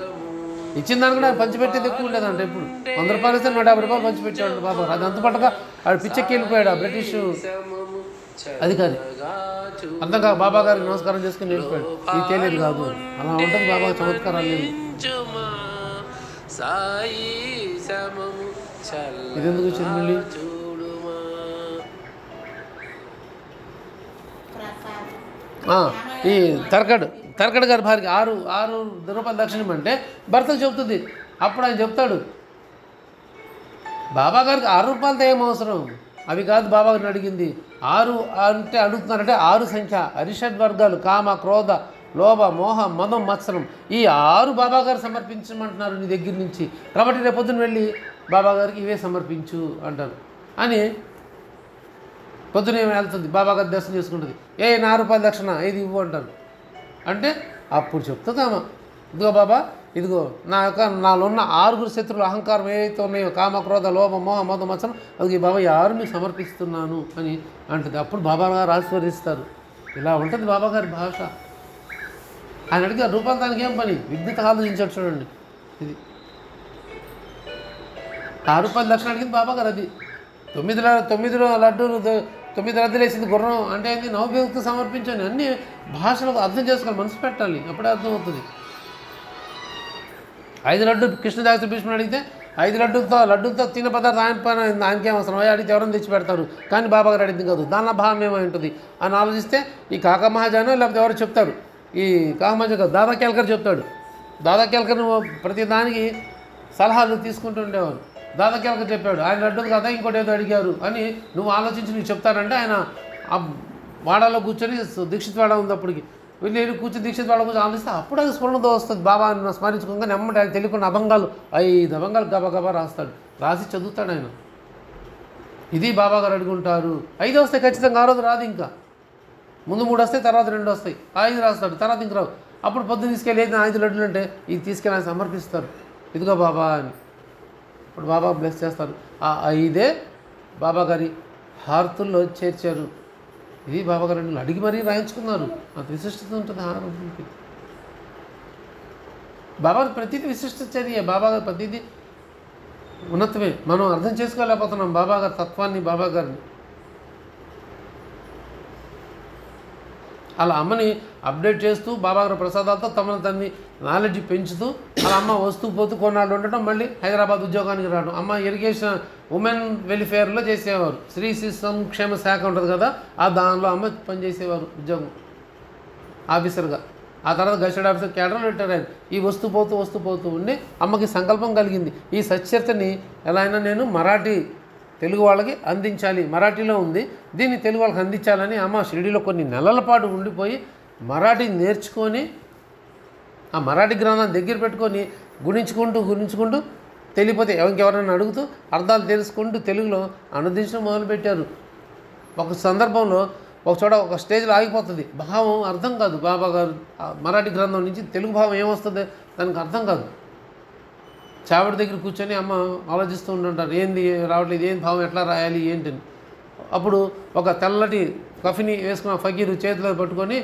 ఇచ్చిన దాని కూడా పంచిపెట్టేది ఎక్కువ ఉండేదంట. ఇప్పుడు 100 రూపాయలు ఇస్తే 150 రూపాయలు పంచిపెట్టాడు బాబా. అది అంత పట్టగా ఆడు పిచ్చెక్కి వెళ్ళిపోయాడు. బ్రిటిష్ అధికారి అంతగా బాబా గారికి నమస్కారం చేసుకుని వెళ్ళిపోయాడు. ఇది తెలియదు కాదు, అలా ఉంటుంది బాబా చమత్కారాలు. ఇది ఎందుకు వచ్చింది మళ్ళీ? ఈ తర్కడ్ గారి భార్యకి 6 రూపాయలు దక్షిణం అంటే భర్తకు చెబుతుంది. అప్పుడు ఆయన చెప్తాడు బాబా గారికి 6 రూపాయలతో ఏం అవసరం, అవి కాదు బాబా గారిని అడిగింది. 6 అంటే అడుగుతున్నారంటే 6 సంఖ్య, అరిషడ్ వర్గాలు కామ క్రోధ లోభ మోహ మదం మత్సరం, ఈ 6 బాబా గారు సమర్పించమంటున్నారు నీ దగ్గర నుంచి. కాబట్టి రేపు పొద్దున వెళ్ళి బాబా గారికి ఇవే సమర్పించు అంటారు అని పొద్దున ఏమి వెళ్తుంది బాబా గారి దర్శనం చేసుకుంటుంది. 4 రూపాయల దక్షిణ ఇది ఇవ్వు అంటారు. అంటే అప్పుడు చెప్తుందామా, ఇదిగో బాబా, ఇదిగో నాలో ఉన్న 6 శత్రువులు అహంకారం ఏవైతే ఉన్నాయో కామ క్రోధ లోభ మోహ మదం మత్సరం, అది బాబా 6 మీకు సమర్పిస్తున్నాను అని అంటుంది. అప్పుడు బాబా గారు ఆశీర్వదిస్తారు. ఇలా ఉంటుంది బాబా గారి భాష. ఆయన అడిగే రూపాయలు దానికి ఏం పని, విద్యుత్ ఆలోచించాడు చూడండి. ఇది 6 రూపాయల దక్షిణ అడిగింది బాబా గారు. అది 9 లడ్డూలు 9 రద్దలు వేసింది గుర్రం అంటే ఏంది, నవభక్తి సమర్పించండి. అన్ని భాషలకు అర్థం చేసుకోవాలి, మనసు పెట్టాలి, అప్పుడే అర్థమవుతుంది. 5 లడ్డూలు కృష్ణ జాగేశ్వర భీష్ముడు అడిగితే 5 లడ్డూలతో తిన్న పదార్థం ఆయనకేం అవసరం, అడిగితే ఎవరైనా తెచ్చి పెడతారు. కానీ బాబా గారు అడిగింది కాదు, దానిలో భావం ఏమై ఉంటుంది అని ఆలోచిస్తే ఈ కాకా మహాజాను లేకపోతే ఎవరు చెప్తారు, ఈ కాకా మహాజా దాదా కేల్కర్ చెప్తాడు. దాదా కేల్కర్ ప్రతి దానికి సలహాలు తీసుకుంటూ ఉండేవారు. దాదా కేల్కర్ చెప్పాడు ఆయన లడ్డూలు కదా ఇంకోటి ఏదో అడిగారు అని నువ్వు ఆలోచించి నీకు చెప్తానంటే ఆయన ఆ వాడాలో కూర్చొని దీక్షిత్ వాడ ఉంది అప్పటికి వీళ్ళు కూర్చొని దీక్షిత్ వాడ కూర్చొని ఆలోచిస్తే అప్పుడు అది స్మరణతో వస్తుంది. బాబా స్మరించుకోగా నెమ్మటి ఆయన తెలియకుండా అభంగాలు 5 అభంగాలు గబగబా రాస్తాడు, రాసి చదువుతాడు ఆయన. ఇది బాబా గారు అడుగుంటారు. 5 వస్తాయి ఖచ్చితంగా, ఆ రోజు రాదు. ఇంకా ముందు 3 వస్తాయి, తర్వాత 2 వస్తాయి. 5 రాస్తాడు, తర్వాత ఇంక రావు. అప్పుడు పొద్దున్న తీసుకెళ్ళి 5 లడ్డులు అంటే ఇది తీసుకెళ్ళి ఆయన సమర్పిస్తారు. ఇదిగో బాబా అని ఇప్పుడు బాబా బ్లెస్ చేస్తారు. ఆ 5 బాబా గారి హారతుల్లో చేర్చారు. ఇది బాబాగారు అడిగి మరీ రాయించుకున్నారు. అంత విశిష్టత ఉంటుంది ఆహారంకి. బాబా ప్రతిదీ విశిష్ట చర్య, బాబాగారు ప్రతిదీ ఉన్నతమే. మనం అర్థం చేసుకోలేకపోతున్నాం బాబాగారి తత్వాన్ని, బాబాగారిని. అలా అమ్మని అప్డేట్ చేస్తూ బాబాగారి ప్రసాదాలతో తమను తన్ని నాలెడ్జ్ పెంచుతూ అలా అమ్మ వస్తూ పోతూ కొన్నాళ్ళు ఉండటం, మళ్ళీ హైదరాబాద్ ఉద్యోగానికి రావడం. అమ్మ ఇరిగేషన్ ఉమెన్ వెల్ఫేర్లో చేసేవారు, శ్రీ శిశు సంక్షేమ శాఖ ఉంటుంది కదా, ఆ దానిలో అమ్మ పనిచేసేవారు ఉద్యోగం ఆఫీసర్గా. ఆ తర్వాత గెస్టెడ్ ఆఫీసర్ క్యాడర్లో రిటైర్ అయ్యారు. ఈ వస్తూ పోతూ ఉండి అమ్మకి సంకల్పం కలిగింది, ఈ సత్యతని ఎలా అయినా నేను మరాఠీ తెలుగు వాళ్ళకి అందించాలి, మరాఠీలో ఉంది, దీన్ని తెలుగు వాళ్ళకి అందించాలని అమ్మ షిరిడీలో కొన్ని నెలల పాటు ఉండిపోయి మరాఠీ నేర్చుకొని ఆ మరాఠీ గ్రంథాన్ని దగ్గర పెట్టుకొని గుణించుకుంటూ తెలియపోతే ఇంకెవరైనా అడుగుతూ అర్థాలు తెలుసుకుంటూ తెలుగులో అనుదించడం మొదలుపెట్టారు. ఒక సందర్భంలో ఒక చోట ఒక స్టేజ్లో ఆగిపోతుంది, భావం అర్థం కాదు. బాబా గారు మరాఠీ గ్రంథం నుంచి తెలుగు భావం ఏమొస్తుంది దానికి అర్థం కాదు. చావిడి దగ్గర కూర్చొని అమ్మ ఆలోచిస్తూ ఉంటుంటారు, ఏంది రావట్లేదు, ఏం భావం ఎట్లా రాయాలి ఏంటని. అప్పుడు ఒక తెల్లటి కఫిని వేసుకున్న ఫకీరు చేతిలో పట్టుకొని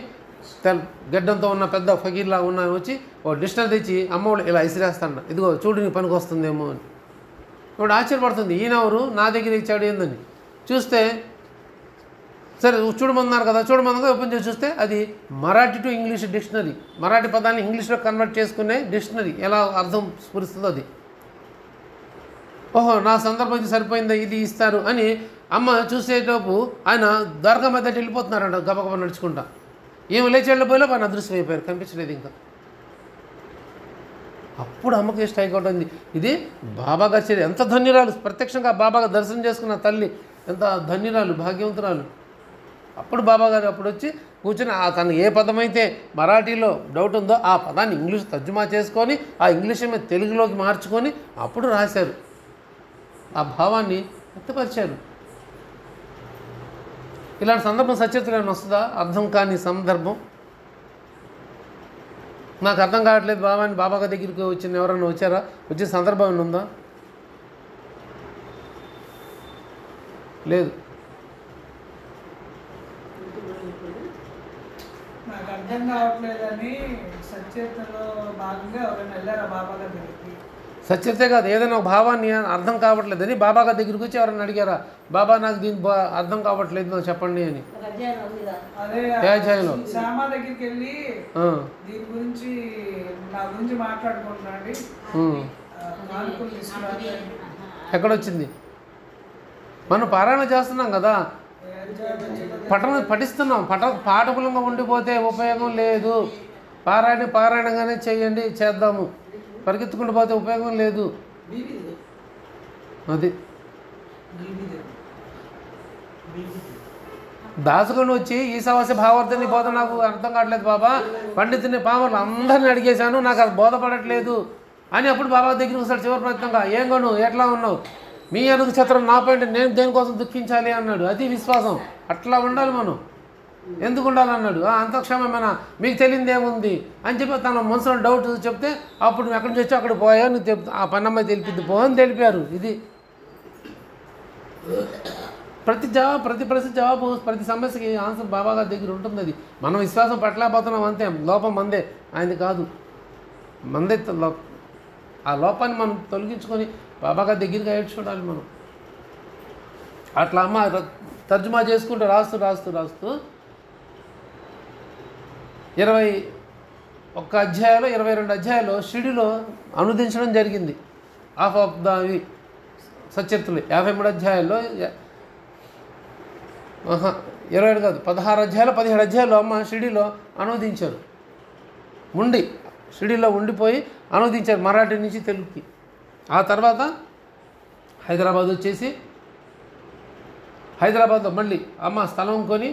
గడ్డంతో ఉన్న పెద్ద ఫకీర్లా ఉన్న వచ్చి ఓ డిక్షనరీ తెచ్చి అమ్మవాళ్ళు ఇలా ఇసిరేస్తాడు, ఇదిగో చూడు నీ పనికి వస్తుందేమో అని. ఇప్పుడు ఆశ్చర్యపడుతుంది, ఈయనెవరు నా దగ్గర ఇచ్చాడు ఏందని. చూస్తే సరే చూడమన్నారు కదా, ఓపెన్ చేసి చూస్తే అది Marathi to English dictionary, Marathi పదాన్ని ఇంగ్లీష్లో కన్వర్ట్ చేసుకునే డిక్షనరీ, ఎలా అర్థం స్ఫురిస్తుందో అది. ఓహో నా సందర్భం ఇది సరిపోయిందా, ఇది ఇస్తారు అని అమ్మ చూసేటప్పుడు ఆయన ద్వారకా మధ్య వెళ్ళిపోతున్నారంట గబగబ నడుచుకుంటా. ఏమి లేచి వెళ్ళిపోయిలో ఆయన అదృశ్యం అయిపోయారు, కనిపించలేదు ఇంకా. అప్పుడు అమ్మకి స్ట్రైక్ అవుట్ అయింది, ఇది బాబాగారి చర్య. ఎంత ధన్యురాలు, ప్రత్యక్షంగా బాబాగా దర్శనం చేసుకున్న తల్లి ఎంత ధన్యురాలు, భాగ్యవంతురాలు. అప్పుడు బాబాగారు అప్పుడు వచ్చి కూర్చొని తను ఏ పదమైతే మరాఠీలో డౌట్ ఉందో ఆ పదాన్ని ఇంగ్లీష్ తర్జుమా చేసుకొని ఆ ఇంగ్లీష్ మీద తెలుగులోకి మార్చుకొని అప్పుడు రాశారు, ఆ భావాన్ని వ్యక్తపరిచారు. ఇలాంటి సందర్భం సచరిత్రలో వస్తుందా? అర్థం కాని సందర్భం. నాకు అర్థం కావట్లేదు బాబాని బాబాగారి దగ్గరికి వచ్చిన ఎవరన్నా వచ్చారా, వచ్చిన సందర్భం ఉందా? లేదు. నాకు అర్థం కావట్లేదని సచరిత్రలో భాగంగా ఎవరైనా వెళ్ళారా బాబాగారి దగ్గరికి? సచరితే కాదు, ఏదైనా ఒక భావాన్ని అర్థం కావట్లేదని బాబాగారి దగ్గరికి వచ్చి ఎవరైనా అడిగారా, బాబా నాకు దీని అర్థం కావట్లేదు నాకు చెప్పండి అని. అదే శ్యామ దగ్గరికి వెళ్ళి దీని గురించి నా గురించి మాట్లాడుకుంటున్నాండి, ఎక్కడొచ్చింది? మనం పారాయణ చేస్తున్నాం కదా, పఠిస్తున్నాం. పాఠకులంగా ఉండిపోతే ఉపయోగం లేదు. పారాయణగానే చేయండి, చేద్దాము. పరిగెత్తుకుంటూ పోతే ఉపయోగం లేదు. అది దాసుకొని వచ్చి ఈశావాస్య భావార్థాన్ని బోధ నాకు అర్థం కావట్లేదు బాబా, పండితుని పామర్లు అందరిని అడిగేశాను, నాకు అది బోధపడట్లేదు అని అప్పుడు బాబా దగ్గరికి వస్తాడు చివరి ప్రయత్నంగా. ఏం కొను, ఎట్లా ఉన్నావు, మీ అనుకు చిత్రం నా పాయింట్, నేను దేనికోసం దుఃఖించాలి అన్నాడు. అది విశ్వాసం. అట్లా ఉండాలి మనం. ఎందుకు ఉండాలన్నాడు, అంత క్షేమమేనా, మీకు తెలియదు ఏముంది అని చెప్పి తన మనసులో డౌట్ చెప్తే అప్పుడు నువ్వు ఎక్కడి నుంచి వచ్చి అక్కడ పోయా, నువ్వు ఆ పన్నమ్మాయి తెలిపిద్ది పో అని తెలిపారు. ఇది ప్రతి ప్రశ్న జవాబు, ప్రతి సమస్యకి ఆన్సర్ బాబాగారి దగ్గర ఉంటుంది. అది మనం విశ్వాసం పట్టలేకపోతున్నాం అంతే. లోపం మందే, ఆయనది కాదు. మందే ఆ లోపాన్ని మనం తొలగించుకొని బాబాగారి దగ్గరికి ఏడ్చుకోవాలి మనం. అట్లా అమ్మ తర్జుమా చేసుకుంటూ రాస్తూ 21 అధ్యాయాలు 22 అధ్యాయాలు షిరిడీలో అనుదించడం జరిగింది. హాఫ్ ఆఫ్ ద సచరిత్రలు 53 అధ్యాయాల్లో 27 కాదు 16 అధ్యాయాలు 17 అధ్యాయాలు అమ్మ షిరిడీలో అనువదించారు. షిరిడీలో ఉండిపోయి అనువదించారు మరాఠీ నుంచి తెలుగుకి. ఆ తర్వాత హైదరాబాద్ వచ్చేసి హైదరాబాద్లో మళ్ళీ అమ్మ స్థలం కొని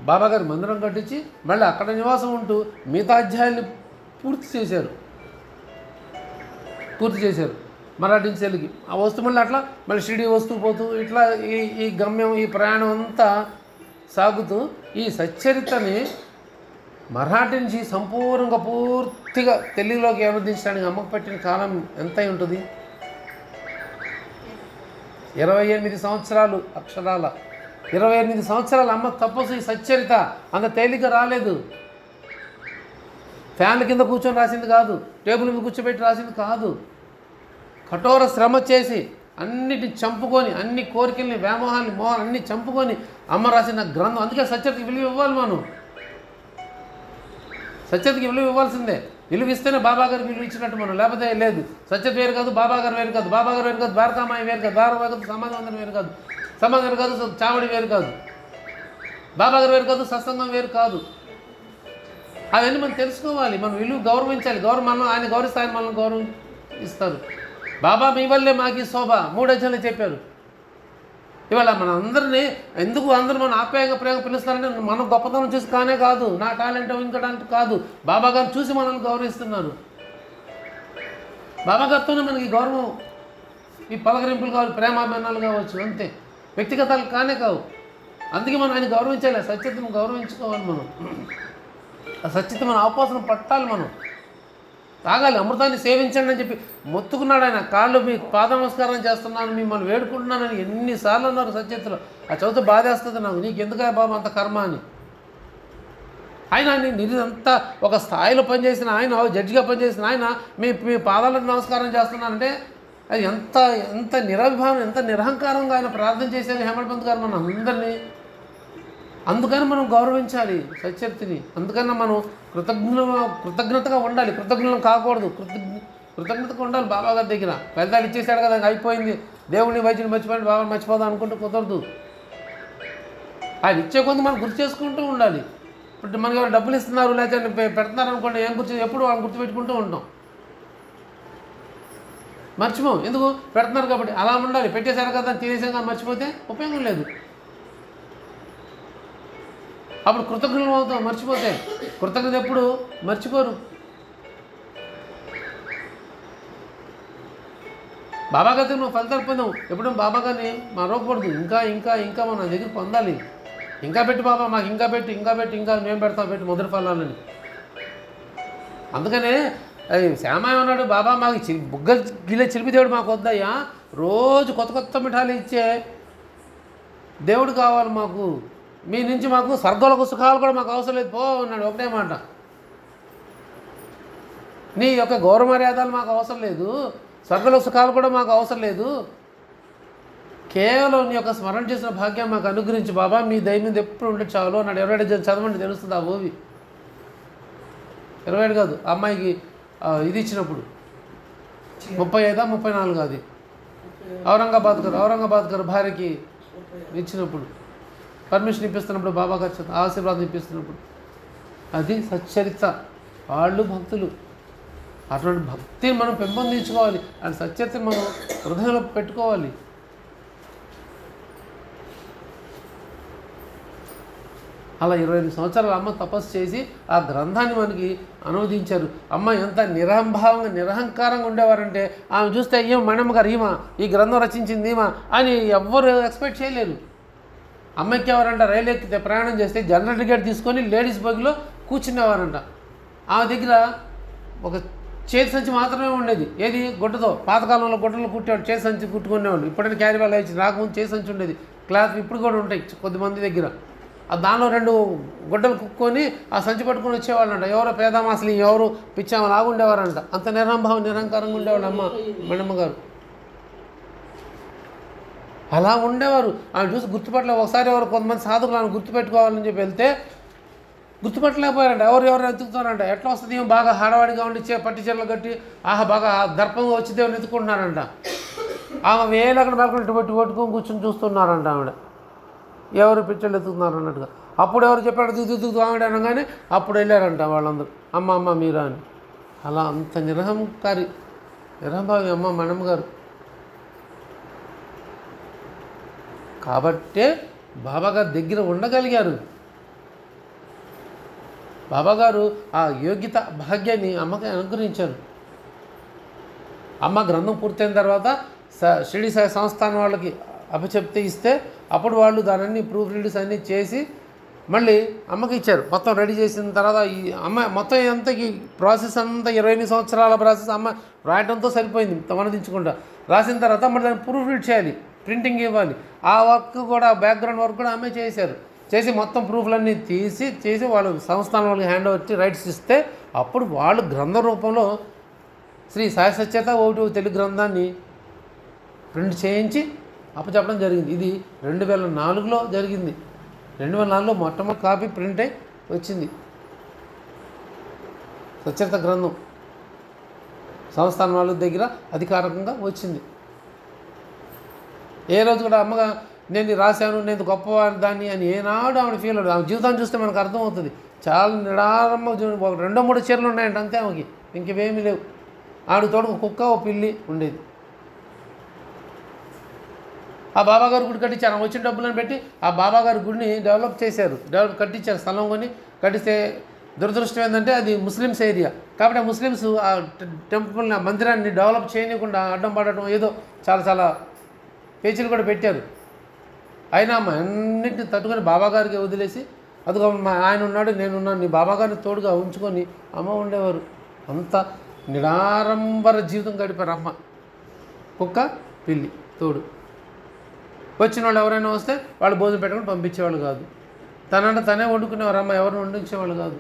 బాబాగారి మందిరం కట్టించి మళ్ళీ అక్కడ నివాసం ఉంటూ మిగతా అధ్యాయాన్ని పూర్తి చేశారు మరాఠీ నుంచి తెలుగుకి. ఆ వస్తూ మళ్ళీ అట్లా మళ్ళీ షిరిడీ వస్తూ పోతూ ఇట్లా ఈ గమ్యం, ఈ ప్రయాణం అంతా సాగుతూ ఈ సచ్చరిత్రని మరాఠీ నుంచి సంపూర్ణంగా పూర్తిగా తెలుగులోకి అనువదించడానికి అమ్మకు పెట్టిన కాలం ఎంత ఉంటుంది? 28 సంవత్సరాలు అక్షరాల 28 సంవత్సరాల అమ్మ తపస్సు, ఈ సచ్చరిత అంత తేలిక రాలేదు. ఫ్యాన్ల కింద కూర్చొని రాసింది కాదు, టేబుల్ మీద కూర్చోబెట్టి రాసింది కాదు. కఠోర శ్రమ చేసి అన్నిటిని చంపుకొని, అన్ని కోరికల్ని, వ్యామోహాన్ని, మోహాన్ని అన్ని చంపుకొని అమ్మ రాసిన గ్రంథం. అందుకే సచ్చరితకి విలువ ఇవ్వాలి. మనం సచ్చరితకి విలువ ఇవ్వాల్సిందే. విలువ ఇస్తేనే బాబా గారికి విలువ ఇచ్చినట్టు మనం, లేకపోతే లేదు. సచ్చరిత వేరు కాదు, బాబా గారు వేరు కాదు, బాబా గారు వేరు కాదు, ద్వారకామాయి వేరు కాదు, ద్వారం వేరు కాదు, సమాధానం వేరు కాదు, సమాధానం వేరు కాదు, చావడి వేరు కాదు, బాబా గారు వేరు కాదు, సత్సంగం వేరు కాదు. అవన్నీ మనం తెలుసుకోవాలి. మనం విలువ గౌరవించాలి. మనం ఆయన గౌరవిస్తే ఆయన మనల్ని గౌరవిస్తారు. బాబా మీ వల్లే మాకు ఈ శోభ 3 అధ్యాయాలు చెప్పారు. ఇవాళ మన అందరినీ ఎందుకు అందరూ మనం ఆప్యాయంగా ప్రేమ పిలుస్తారంటే మనం గొప్పతనం చూసి కానే కాదు, నా టాలెంట్ ఇంకో టాలెంట్ కాదు, బాబా గారు చూసి మనల్ని గౌరవిస్తున్నారు. బాబా గారితోనే మనకి గౌరవం, ఈ పలకరింపులు కావాలి, ప్రేమాభిమానాలు కావచ్చు, అంతే. వ్యక్తిగతాలు కానే కావు. అందుకే మనం ఆయన గౌరవించాలి. సత్యతను గౌరవించుకోవాలి. మనం ఆ సత్యత మన అవకాశం పట్టాలి. మనం తాగాలి, అమృతాన్ని సేవించండి అని చెప్పి మొత్తుకున్నాడు ఆయన. కాళ్ళు మీ పాద నమస్కారం చేస్తున్నాను, మిమ్మల్ని వేడుకుంటున్నానని ఎన్నిసార్లు అన్నారు సత్యతలో. ఆ చదువుతూ బాధేస్తుంది నాకు, నీకు ఎందుకు బాబు అంత కర్మ అని. ఆయన నిరంతా ఒక స్థాయిలో పనిచేసిన ఆయన, జడ్జిగా పనిచేసిన ఆయన మీ పాదాలకు నమస్కారం చేస్తున్నానంటే అది ఎంత నిరభిమానం, ఎంత నిరహంకారంగా ఆయన ప్రార్థన చేశారు హేమంత్ పంత్ గారు మన అందరినీ. అందుకని మనం గౌరవించాలి సచ్చరితని. అందుకని మనం కృతజ్ఞతగా ఉండాలి. కృతజ్ఞతలు కాకూడదు, కృతజ్ఞతగా ఉండాలి. బాబా గారి దగ్గర ఫలితాలు ఇచ్చేసాడు కదా, అయిపోయింది, దేవుడిని వైద్యుని మర్చిపోయి బాబా మర్చిపోదాం అనుకుంటూ కుదరదు. ఆయన ఇచ్చే కొంత మనం గుర్తు చేసుకుంటూ ఉండాలి. ఇప్పుడు మనకి ఎవరు డబ్బులు ఇస్తున్నారు లేకపోతే పెడుతున్నారు అనుకోండి, ఎప్పుడు వాళ్ళు గుర్తుపెట్టుకుంటూ ఉంటాం. మర్చిపోం, ఎందుకు పెడుతున్నారు కాబట్టి. అలా ఉండాలి. పెట్టేశారు కదా తినేసాం కదా మర్చిపోతే ఉపయోగం లేదు. అప్పుడు కృతజ్ఞతలు అవుతాం మర్చిపోతే. కృతజ్ఞత ఎప్పుడు మర్చిపోరు. బాబా గారితో నువ్వు ఫలితాలు పొందావు, ఎప్పుడు బాబా గారిని మరవకూడదు. ఇంకా ఇంకా ఇంకా మన దగ్గర పొందాలి. ఇంకా పెట్టి బాబా మాకు ఇంకా పెట్టి ఇంకా మేము పెడతాం పెట్టి మొదటి ఫలాలని. అందుకనే శ్యామాయ అన్నాడు, బాబా మాకు బుగ్గ గిల్లే చిలిపి మాకు వద్దయ్యా, రోజు కొత్త మిఠాయిలు ఇచ్చే దేవుడు కావాలి మాకు. మీ నుంచి మాకు స్వర్గంలో సుఖాలు కూడా మాకు అవసరం లేదు పో అన్నాడు. ఒకటే మాట, నీ యొక్క గౌరవ మర్యాదలు మాకు అవసరం లేదు, స్వర్గంలో సుఖాలు కూడా మాకు అవసరం లేదు, కేవలం నీ యొక్క స్మరణ చేసిన భాగ్యం మాకు అనుగ్రహించి బాబా, మీ దయ మీద ఎప్పుడు ఉంటే చాలు అన్నాడు. 27 చదవండి తెలుస్తుంది ఆ ఓవి. 27 కాదు, అమ్మాయికి ఇది ఇచ్చినప్పుడు 35 34 అది ఔరంగాబాద్ గారు భార్యకి ఇచ్చినప్పుడు పర్మిషన్ ఇప్పిస్తున్నప్పుడు, బాబా గారు ఆశీర్వాదం ఇప్పిస్తున్నప్పుడు, అది సచ్చరిత. వాళ్ళు భక్తులు. అటువంటి భక్తిని మనం పెంపొందించుకోవాలి. అండ్ సచ్చరితని మనం హృదయంలో పెట్టుకోవాలి. అలా 25 సంవత్సరాలు అమ్మ తపస్సు చేసి ఆ గ్రంథాన్ని మనకి అనువదించారు. అమ్మ ఎంత నిరహంభావంగా నిరహంకారంగా ఉండేవారంటే ఆమె చూస్తే ఏమో మణమ్మ గారు ఈ గ్రంథం రచించింది అని ఎవ్వరు ఎక్స్పెక్ట్ చేయలేరు. అమ్మ ఎక్కేవారంట, రైలు ఎక్కితే ప్రయాణం చేస్తే జనరల్ టికెట్ తీసుకొని లేడీస్ బగ్లో కూర్చునేవారంట. ఆమె దగ్గర ఒక చేతి సంచి మాత్రమే ఉండేది. ఏది? గుడ్డతో. పాతకాలంలో గుడ్డలు కుట్టేవాళ్ళు, చేతి సంచి కుట్టుకునేవాళ్ళు. ఇప్పుడైనా క్యారీ బ్యాగ్ ఇచ్చి రాకముందు చేతి సంచి ఉండేది. క్లాత్ ఇప్పుడు కూడా ఉంటాయి కొద్దిమంది దగ్గర. దానిలో 2 గుడ్డలు కుక్కొని ఆ సంచి పట్టుకొని వచ్చేవాళ్ళంట. ఎవరో పేదమాసలు ఎవరు పిచ్చామ లాగుండేవారంట. అంత నిరహంభావం నిరహంకారంగా ఉండేవాళ్ళు అమ్మ మణమ్మ గారు. అలా ఉండేవారు. ఆమె చూసి గుర్తుపట్టలే. ఒకసారి ఎవరు కొంతమంది సాధకులు ఆమె గుర్తుపెట్టుకోవాలని చెప్పి వెళ్తే గుర్తుపట్టలేకపోయారంట. ఎవరు ఎత్తుకుతారంట. ఎట్లా వస్తుంది ఏమో బాగా హడావాడిగా ఉండి పట్టి చీరలు కట్టి బాగా దర్పంగా వచ్చి దేవుని ఎత్తుకుంటున్నారంట. ఆమె వేలు అక్కడ పడుకుని ఇటు పట్టుకొని కూర్చొని చూస్తున్నారంట. ఆవిడ ఎవరు పిచ్చలు ఎత్తుకున్నారు అన్నట్టుగా. అప్పుడు ఎవరు చెప్పాడు దిగుతూ ఆవిడ అనగానే అప్పుడు వెళ్ళారంట వాళ్ళందరూ, అమ్మ మీరా అని. అలా అంత నిరహంకారి నిరహంభావి అమ్మ మణమ్మ గారు. కాబట్టే బాబాగారు దగ్గర ఉండగలిగారు. బాబాగారు ఆ యోగ్యత భాగ్యాన్ని అమ్మకి అనుగ్రహించారు. అమ్మ గ్రంథం పూర్తయిన తర్వాత షిరిడి సాయి సంస్థానం వాళ్ళకి అప్పచెప్తే ఇస్తే అప్పుడు వాళ్ళు దానన్నీ ప్రూఫ్ రీడ్స్ అన్నీ చేసి మళ్ళీ అమ్మకి ఇచ్చారు. మొత్తం రెడీ చేసిన తర్వాత ఈ అమ్మ మొత్తం అంతా ఈ ప్రాసెస్ అంతా 28 సంవత్సరాల ప్రాసెస్ అమ్మ రాయడంతో సరిపోయింది. తమనదించకుండా రాసిన తర్వాత మళ్ళీ దాన్ని ప్రూఫ్ రీడ్ చేయాలి. ప్రింటింగ్ ఇవ్వాలి. ఆ వర్క్ కూడా బ్యాక్గ్రౌండ్ వర్క్ కూడా ఆమె చేశారు. చేసి మొత్తం ప్రూఫ్లన్నీ చేసి వాళ్ళు సంస్థానం వాళ్ళకి హ్యాండ్ ఓవర్ రైట్స్ ఇస్తే అప్పుడు వాళ్ళు గ్రంథ రూపంలో శ్రీ సాయి సత్యత ఒకటి తెలుగు గ్రంథాన్ని ప్రింట్ చేయించి అప్పచెప్పడం జరిగింది. ఇది 2004లో జరిగింది. 2004లో మొట్టమొదటి కాపీ ప్రింట్ అయి వచ్చింది సత్యత గ్రంథం. సంస్థానం వాళ్ళ దగ్గర అధికారికంగా వచ్చింది. ఏ రోజు కూడా అమ్మగా నేను రాశాను, నేను గొప్పదాన్ని అని ఏనాడు ఆవిడ ఫీల్ అవ్వదు. ఆమె జీవితాన్ని చూస్తే మనకు అర్థమవుతుంది. చాలా నిడారమ్మ 2-3 చీరలు ఉన్నాయంట అంతే ఆమెకి, ఇంకేమీ లేవు. ఆవిడ తోడు ఒక కుక్క ఓ పిల్లి ఉండేది. ఆ బాబాగారు గుడి కట్టించారు. వచ్చిన డబ్బులను పెట్టి ఆ బాబాగారి గుడిని డెవలప్ చేశారు. కట్టించారు. స్థలం కొని కట్టిస్తే దురదృష్టం ఏంటంటే అది ముస్లిమ్స్ ఏరియా కాబట్టి ఆ ముస్లిమ్స్ ఆ టెంపుల్ని, ఆ మందిరాన్ని డెవలప్ చేయకుండా అడ్డం పడటం ఏదో చాలా పేచీలు కూడా పెట్టారు. అయినా అమ్మ అన్నింటిని తట్టుకొని బాబాగారికి వదిలేసి అదిగో ఆయన ఉన్నాడు, నేనున్నాను, నీ బాబాగారిని తోడుగా ఉంచుకొని అమ్మ ఉండేవారు. అంత నిడారంబర జీవితం గడిపారు అమ్మ. కుక్క పిల్లి తోడు. వచ్చిన వాళ్ళు ఎవరైనా వస్తే వాళ్ళు భోజనం పెట్టుకొని పంపించేవాళ్ళు కాదు. తనే వండుకునేవారు. అమ్మ ఎవరిని వండించేవాళ్ళు కాదు.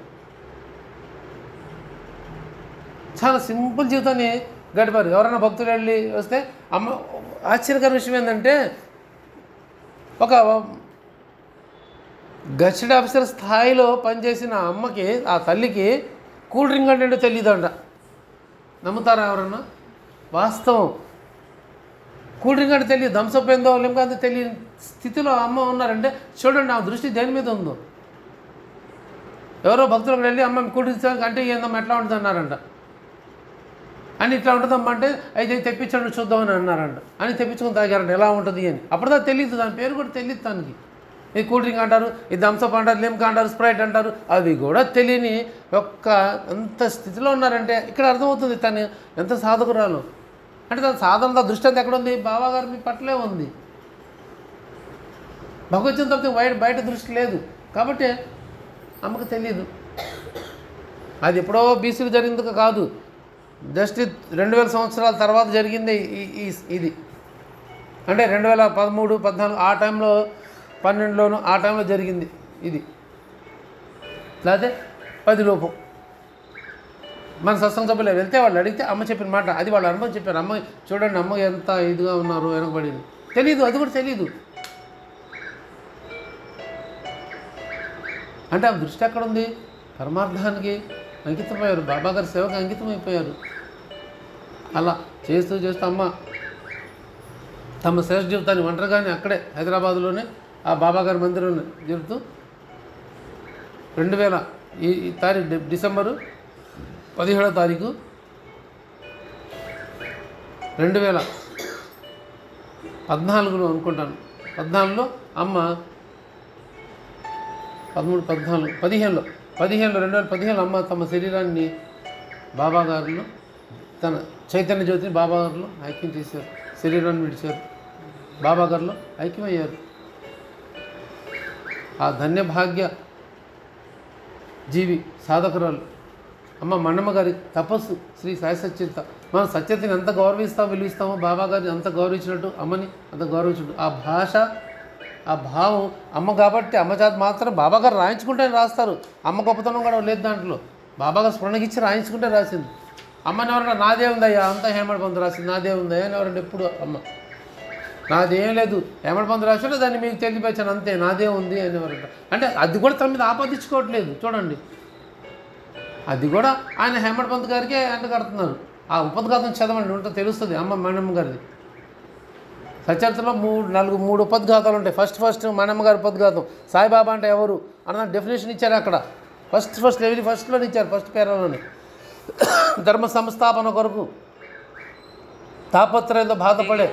చాలా సింపుల్ జీవితాన్ని గడిపారు. ఎవరైనా భక్తులు వెళ్ళి వస్తే అమ్మ ఆశ్చర్యకర విషయం ఏంటంటే ఒక గెస్టెడ్ ఆఫీసర్ స్థాయిలో పనిచేసిన అమ్మకి, ఆ తల్లికి కూల్ డ్రింక్ అంటే తెలియదంట. నమ్ముతారా ఎవరన్నా? వాస్తవం. కూల్ డ్రింక్ అంటే తెలియదు. థమ్సప్ ఏందో లేకపోతే తెలియని స్థితిలో అమ్మ ఉన్నారంటే చూడండి ఆ దృష్టి దేని మీద ఉందో. ఎవరో భక్తులకు వెళ్ళి అమ్మ కూల్ డ్రింక్ అంటే ఏందమ్మా ఎట్లా ఉంటుంది అన్నారంట. అని ఇట్లా ఉంటుందమ్మా అంటే అయితే తెప్పించండి చూద్దామని అన్నారంట. అని తెప్పించుకొని తాగారంట ఎలా ఉంటుంది అని. అప్పుడుదా తెలియదు, దాని పేరు కూడా తెలియదు తనకి. ఇది కూల్ డ్రింక్ అంటారు, ఇది థమ్సప్ అంటారు, లిమ్కా అంటారు, స్ప్రైట్ అంటారు, అవి కూడా తెలియని ఒక్క ఎంత స్థితిలో ఉన్నారంటే ఇక్కడ అర్థమవుతుంది తను ఎంత సాధకురాలు. అంటే తన సాధన దృష్టి అంతా ఎక్కడ ఉంది? బాబాగారు మీ పట్లే ఉంది. భగవద్గీత తప్పితే బయట దృష్టి లేదు కాబట్టి అమ్మకు తెలియదు. అది ఎప్పుడో బీసీలు జరిగింది కాదు, జస్ట్ 2000 సంవత్సరాల తర్వాత జరిగింది ఇది. అంటే 2013, 14 ఆ టైంలో 12లోను ఆ టైంలో జరిగింది ఇది. లేకపోతే 10 లోపు మన సత్సంగ సభ్యులు వెళ్తే వాళ్ళు అడిగితే అమ్మ చెప్పిన మాట అది వాళ్ళ అనుభవం చెప్పారు. అమ్మ చూడండి అమ్మ ఎంత ఇదిగా ఉన్నారు, వెనకబడింది. తెలీదు, అది కూడా తెలీదు. అంటే ఆ దృష్టి ఎక్కడుంది? పరమార్థానికి అంకితమయ్యారు, బాబాగారి సేవకు అంకితమైపోయారు. అలా చేస్తూ అమ్మ తమ శ్రేష్ఠ జీవితాన్ని ఒంటరిగానే అక్కడే హైదరాబాద్లోనే ఆ బాబాగారి మందిరంలో జరుపుతూ 2000 ఈ తారీఖు డిసెంబరు 17వ తారీఖు 2014లో అనుకుంటాను. 14లో అమ్మ 2015లో అమ్మ తమ శరీరాన్ని బాబాగారిలో తన చైతన్య జ్యోతిని బాబాగారిలో ఐక్యం చేశారు. శరీరాన్ని విడిచారు, బాబాగారిలో ఐక్యమయ్యారు. ఆ ధన్యభాగ్య జీవి సాధకురాలు అమ్మ మన్నమ్మ గారి తపస్సు శ్రీ సాయి సత్యత. మనం సత్యతని ఎంత విలువిస్తామో బాబాగారిని అంత గౌరవించినట్టు అమ్మని అంత గౌరవించినట్టు ఆ భాష, ఆ భావం అమ్మ కాబట్టి అమ్మ చేత మాత్రం బాబాగారు రాయించుకుంటే రాస్తారు. అమ్మ గొప్పతనం కూడా లేదు దాంట్లో. బాబాగారు స్ఫురణకిచ్చి రాయించుకుంటే రాసింది. అమ్మని ఎవరన్నా నాదే ఉందయ్యా అంతా హేమడ్ పంతు రాసింది, నాదే ఉందయ్యా అని ఎవరంటే ఎప్పుడు అమ్మ నాదేం లేదు హేమడ్ పంతు రాసినా దాన్ని మీకు తెలియపరిచాను అంతే, నాదే ఉంది అని ఎవరంట. అంటే అది కూడా తన మీద ఆపాదించుకోవట్లేదు చూడండి. అది కూడా ఆయన హేమడ్ పంత్ గారికి అంట కడుతున్నారు. ఆ ఉపద్ఘాతం చదవండి ఉంటే తెలుస్తుంది అమ్మ మణమ్మ గారిది. సచరిత్రలో 3 ఉపద్ఘాతాలు ఉంటాయి. ఫస్ట్ మణమ్మ గారి ఉపద్ఘాతం. సాయిబాబా అంటే ఎవరు అన్న డెఫినేషన్ ఇచ్చారు అక్కడ. ఫస్ట్లోనే ఇచ్చారు, ఫస్ట్ పేరాలోనే. ధర్మ సంస్థాపన కొరకు తాపత్రయంతో బాధపడే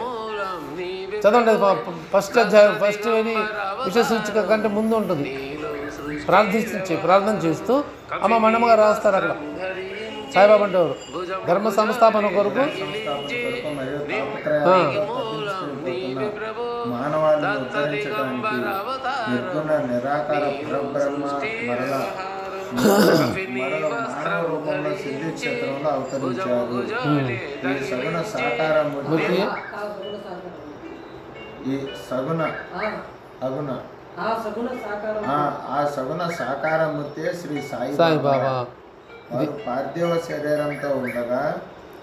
చదవండి. ఫస్ట్ అధ్యాయం ఫస్ట్ విషయ సూచిక కంటే ముందు ఉంటుంది. ప్రార్థన చేస్తూ అమ్మ మణమ్మ గారు రాస్తారు అక్కడ. సాయిబాబా అంటే ఎవరు? ధర్మ సంస్థాపన కొరకు మానవాళిని ఉద్ధరించడానికి నిర్గుణ నిరాకార పరబ్రహ్మ మరల మానవ రూపంలో సిద్ధి క్షేత్రంలో అవతరించారు. ఈ సగుణ సాకార మూర్తి ఈ సగుణ అగుణ ఆ సగుణ సాకారమూర్తే శ్రీ సాయిబాబా. వారు పార్థివ శరీరంతో ఉండగా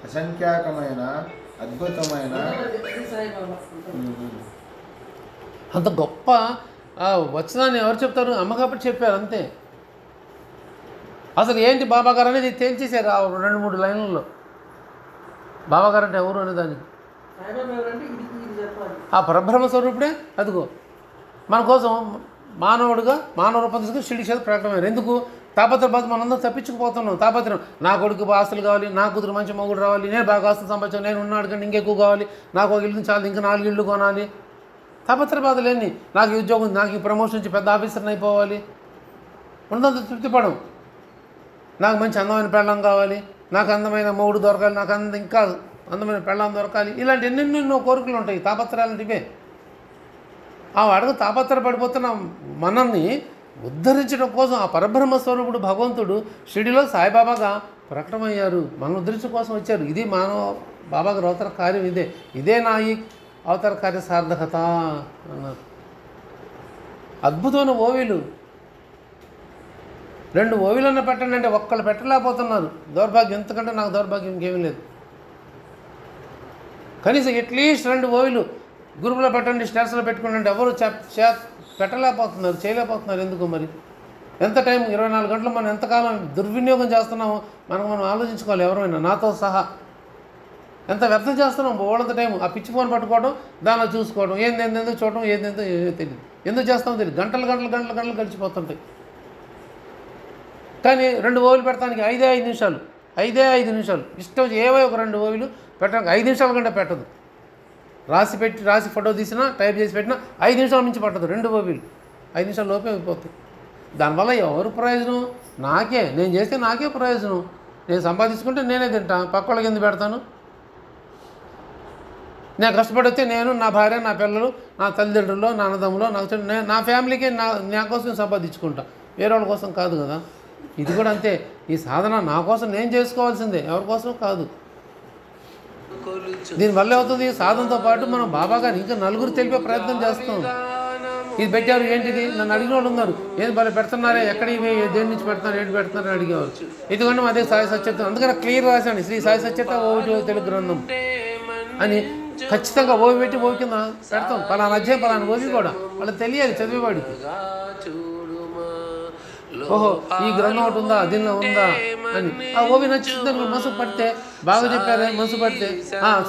అసంఖ్యాకమైన అద్భుతమైన అంత గొప్ప వచనాన్ని ఎవరు చెప్తారు? అమ్మ కాబట్టి చెప్పారు అంతే. అసలు ఏంటి బాబా గారు అనేది తేల్చేశారు ఆ 2-3 లైన్లలో. బాబా గారు అంటే ఎవరు అనేదానికి ఆ పరబ్రహ్మ స్వరూపుడే అదిగో మన కోసం మానవుడిగా మానవ రూపం తీసుకుని షిరిడి క్షేత్రం ప్రకటమైనారు. ఎందుకు? తాపత్రబాధ మనందరం తప్పించుకుపోతున్నాం. తాపత్రం నా కొడుకు ఆస్తులు కావాలి, నా కూతురు మంచి మొగుడు రావాలి, నేను బాగా ఆస్తులు సంపాదించాను, నేను ఉన్నాడు కానీ ఇంకెక్కువ కావాలి, నాకు ఒక ఇల్లు చాలు, ఇంకా 4 ఇళ్ళు కొనాలి. తాపత్ర బాధలేని నాకు ఈ ఉద్యోగం, నాకు ఈ ప్రమోషన్ నుంచి పెద్ద ఆఫీసర్ని అయిపోవాలి, ఉన్నంత తృప్తిపడం. నాకు మంచి అందమైన పెళ్ళం కావాలి, నాకు అందమైన మొగుడు దొరకాలి, నాకు ఇంకా అందమైన పెళ్ళం దొరకాలి, ఇలాంటి ఎన్నెన్నెన్నో కోరికలు ఉంటాయి. తాపత్రయాలంటివే. ఆ అడుగు తాపత్ర పడిపోతున్న మనల్ని ఉద్ధరించడం కోసం ఆ పరబ్రహ్మ స్వరూపుడు భగవంతుడు షిరిడిలో సాయిబాబాగా ప్రకటమయ్యారు. మనం ఉద్ధరించడం కోసం వచ్చారు. ఇది మానవ బాబాగారు అవతార కార్యం. ఇదే నా ఈ అవతార కార్య సార్థకత అన్నారు. అద్భుతమైన ఓవిలు 2 ఓవిలన్న పెట్టండి అంటే ఒక్కళ్ళు పెట్టలేకపోతున్నారు. దౌర్భాగ్యం. ఎంతకంటే నాకు దౌర్భాగ్యం ఇంకేమీ లేదు. కనీసం అట్లీస్ట్ 2 ఓవిలు గ్రూపులో పెట్టండి, స్టేటస్లో పెట్టుకోండి అంటే ఎవరు పెట్టలేకపోతున్నారు, చేయలేకపోతున్నారు. ఎందుకు మరి? ఎంత టైం 24 గంటలు మనం ఎంతకాలం దుర్వినియోగం చేస్తున్నామో మనం ఆలోచించుకోవాలి. ఎవరైనా నాతో సహా ఎంత వ్యర్థం చేస్తున్నాం ఓడంత టైం. ఆ పిచ్చి ఫోన్ పట్టుకోవడం, దానిలో చూసుకోవడం, ఏందేందో చూడడం, ఏందేందో తెలియదు. ఎందుకు చేస్తామో తెలియదు. గంటలు గడిచిపోతుంటాయి. కానీ 2 ఓవిలు పెట్టడానికి 5 నిమిషాలు ఇష్టం వచ్చి ఏవో ఒక 2 ఓవిలు పెట్టడానికి 5 నిమిషాల కంటే పెట్టదు. రాసి ఫోటో తీసినా టైప్ చేసి పెట్టినా 5 నిమిషాల నుంచి పట్టదు. 2 ఓవిలు 5 నిమిషాల లోపే అయిపోతాయి. దానివల్ల ఎవరు ప్రయోజనం? నేను చేస్తే నాకే ప్రయోజనం. నేను సంపాదించుకుంటే నేనే తింటా, పక్క వాళ్ళకి ఎందుకు పెడతాను? నేను కష్టపడితే నేను, నా భార్య, నా పిల్లలు, నా తల్లిదండ్రులు, నా అన్నదమ్ములు, నా ఫ్యామిలీకి నా కోసం సంపాదించుకుంటా, వేరే వాళ్ళ కోసం కాదు కదా. ఇది కూడా అంతే. ఈ సాధన నా కోసం నేను చేసుకోవాల్సిందే, ఎవరి కోసం కాదు. దీనివల్ల అవుతుంది, సాధనతో పాటు మనం బాబా గారు ఇంకా నలుగురు తెలిపే ప్రయత్నం చేస్తాం. ఇది పెట్టారు ఏంటిది నన్ను అడిగిన వాళ్ళు ఉన్నారు. ఏది భలే పెడుతున్నారే, ఎక్కడ ఇవి దేని నుంచి పెడుతున్నారు, ఏంటి పెడుతున్నారు అని అడిగేవారు. ఇదిగోండి అదే సాయి సత్యత. అందుకని క్లియర్ రాశాను, శ్రీ సాయి సత్యత ఓవి తెలుగు గ్రంథం అని. ఖచ్చితంగా ఓవి పెట్టి ఓవి కింద పెడతాం. పలానా అధ్యాయం పలానా ఓవి కూడా వాళ్ళకి తెలియాలి చదివేవాడికి. ఓహో ఈ గ్రంథం ఒకటి ఉందా, దీనిలో ఉందా అని ఆ ఓవి నచ్చుతుందని మనసు పడితే, బాగా చెప్పారే మనసు పడితే,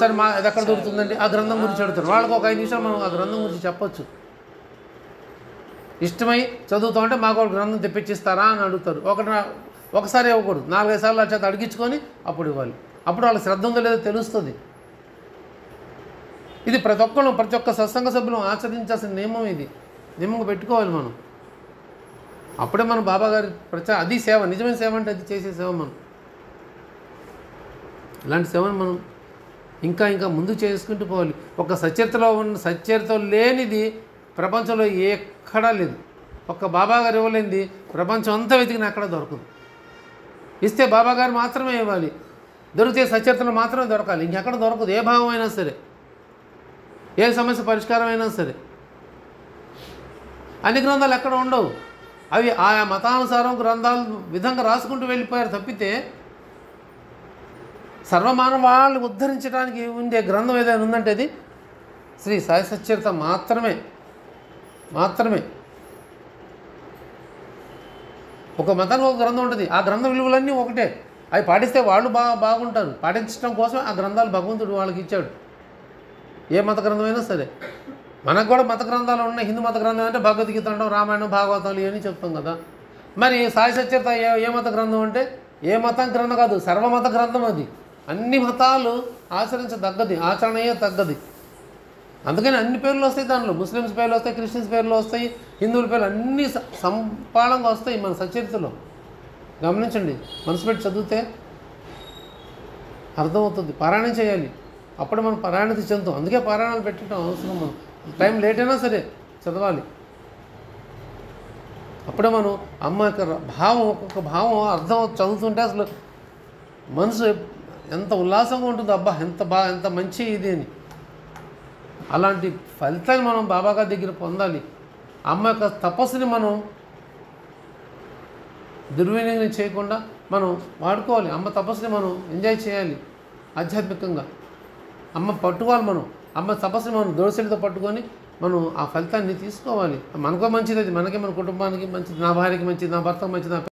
సరే అది ఎక్కడ దొరుకుతుందండి, ఆ గ్రంథం గురించి అడుగుతారు. వాళ్ళకి ఒక 5 నిమిషాలు మనం ఆ గ్రంథం గురించి చెప్పొచ్చు. ఇష్టమై చదువుతాం అంటే మాకు ఒక గ్రంథం తెప్పించిస్తారా అని అడుగుతారు. ఒకసారి ఇవ్వకూడదు, 4-5 సార్లు చేత అడిగించుకొని అప్పుడు ఇవ్వాలి. అప్పుడు వాళ్ళకి శ్రద్ధ ఉందో లేదో తెలుస్తుంది. ఇది ప్రతి ఒక్క సత్సంగ సభ్యులు ఆచరించాల్సిన నియమం. ఇది నియమంగా పెట్టుకోవాలి మనం. అప్పుడే మనం బాబా గారి అది సేవ, నిజమైన సేవ అంటే అది చేసే సేవ. మనం ఇలాంటి సేవను మనం ఇంకా ముందు చేసుకుంటూ పోవాలి. ఒక సచరిత్రలో లేనిది ప్రపంచంలో ఎక్కడా లేదు. ఒక్క బాబా గారు ఇవ్వలేనిది ప్రపంచం అంతా వెతికినా ఎక్కడ దొరకదు. ఇస్తే బాబా గారు మాత్రమే ఇవ్వాలి. దొరికితే సచరిత్రలో మాత్రమే దొరకాలి, ఇంకెక్కడ దొరకదు. ఏ భావం అయినా సరే, ఏ సమస్య పరిష్కారం అయినా సరే. అన్ని గ్రంథాలు ఎక్కడ ఉండవు. అవి ఆయా మతానుసారం గ్రంథాలు విధంగా రాసుకుంటూ వెళ్ళిపోయారు తప్పితే సర్వమానవాళ్ళని ఉద్ధరించడానికి ఉండే గ్రంథం ఏదైనా ఉందంటే అది శ్రీ సాయి సచ్చరిత మాత్రమే. ఒక మతానికి ఒక గ్రంథం ఉంటుంది. ఆ గ్రంథం విలువలన్నీ ఒకటే. అవి పాటిస్తే వాళ్ళు బాగుంటారు. పాటించడం కోసం ఆ గ్రంథాలు భగవంతుడు వాళ్ళకి ఇచ్చాడు. ఏ మత గ్రంథమైనా సరే. మనకు కూడా మత గ్రంథాలు ఉన్నాయి. హిందూ మత గ్రంథం అంటే భగవద్గీత అంటాం, రామాయణం, భాగవతాలు ఇవన్నీ చెప్తాం కదా. మరి సాయి సచ్చరిత ఏ మత గ్రంథం అంటే ఏ మతం గ్రంథం కాదు, సర్వమత గ్రంథం. అది అన్ని మతాలు ఆచరించదగ్గది, ఆచరణయే తగ్గది. అందుకని అన్ని పేర్లు వస్తాయి దానిలో. ముస్లిమ్స్ పేర్లు వస్తాయి, క్రిస్టియన్స్ పేర్లు వస్తాయి, హిందువుల పేర్లు అన్నీ సంపాళంగా వస్తాయి మన సచ్చరితలో. గమనించండి, మనసు పెట్టి చదివితే అర్థమవుతుంది. పారాయణం చేయాలి, అప్పుడు మనం పారాయణత చెందుతాం. అందుకే పారాయణాలు పెట్టడం అవసరం. మనం టైం లేట్ అయినా సరే చదవాలి. అప్పుడే మనం అమ్మ యొక్క భావం, ఒక్కొక్క భావం అర్థం చదువుతుంటే అసలు మనసు ఎంత ఉల్లాసంగా ఉంటుంది. అబ్బా ఎంత మంచి ఇది అని. అలాంటి ఫలితాన్ని మనం బాబాగారి దగ్గర పొందాలి. అమ్మ యొక్క తపస్సుని మనం దుర్వినియోగం చేయకుండా మనం వాడుకోవాలి. అమ్మ తపస్సుని మనం ఎంజాయ్ చేయాలి ఆధ్యాత్మికంగా. అమ్మ పట్టుకోవాలి, మనం అమ్మ తపస్సుని మనం దోశలతో పట్టుకొని మనం ఆ ఫలితాన్ని తీసుకోవాలి. మనకో మంచిది, అది మనకి, మన కుటుంబానికి మంచిది, నా భార్యకి మంచిది, నా భర్తకు మంచిది, నా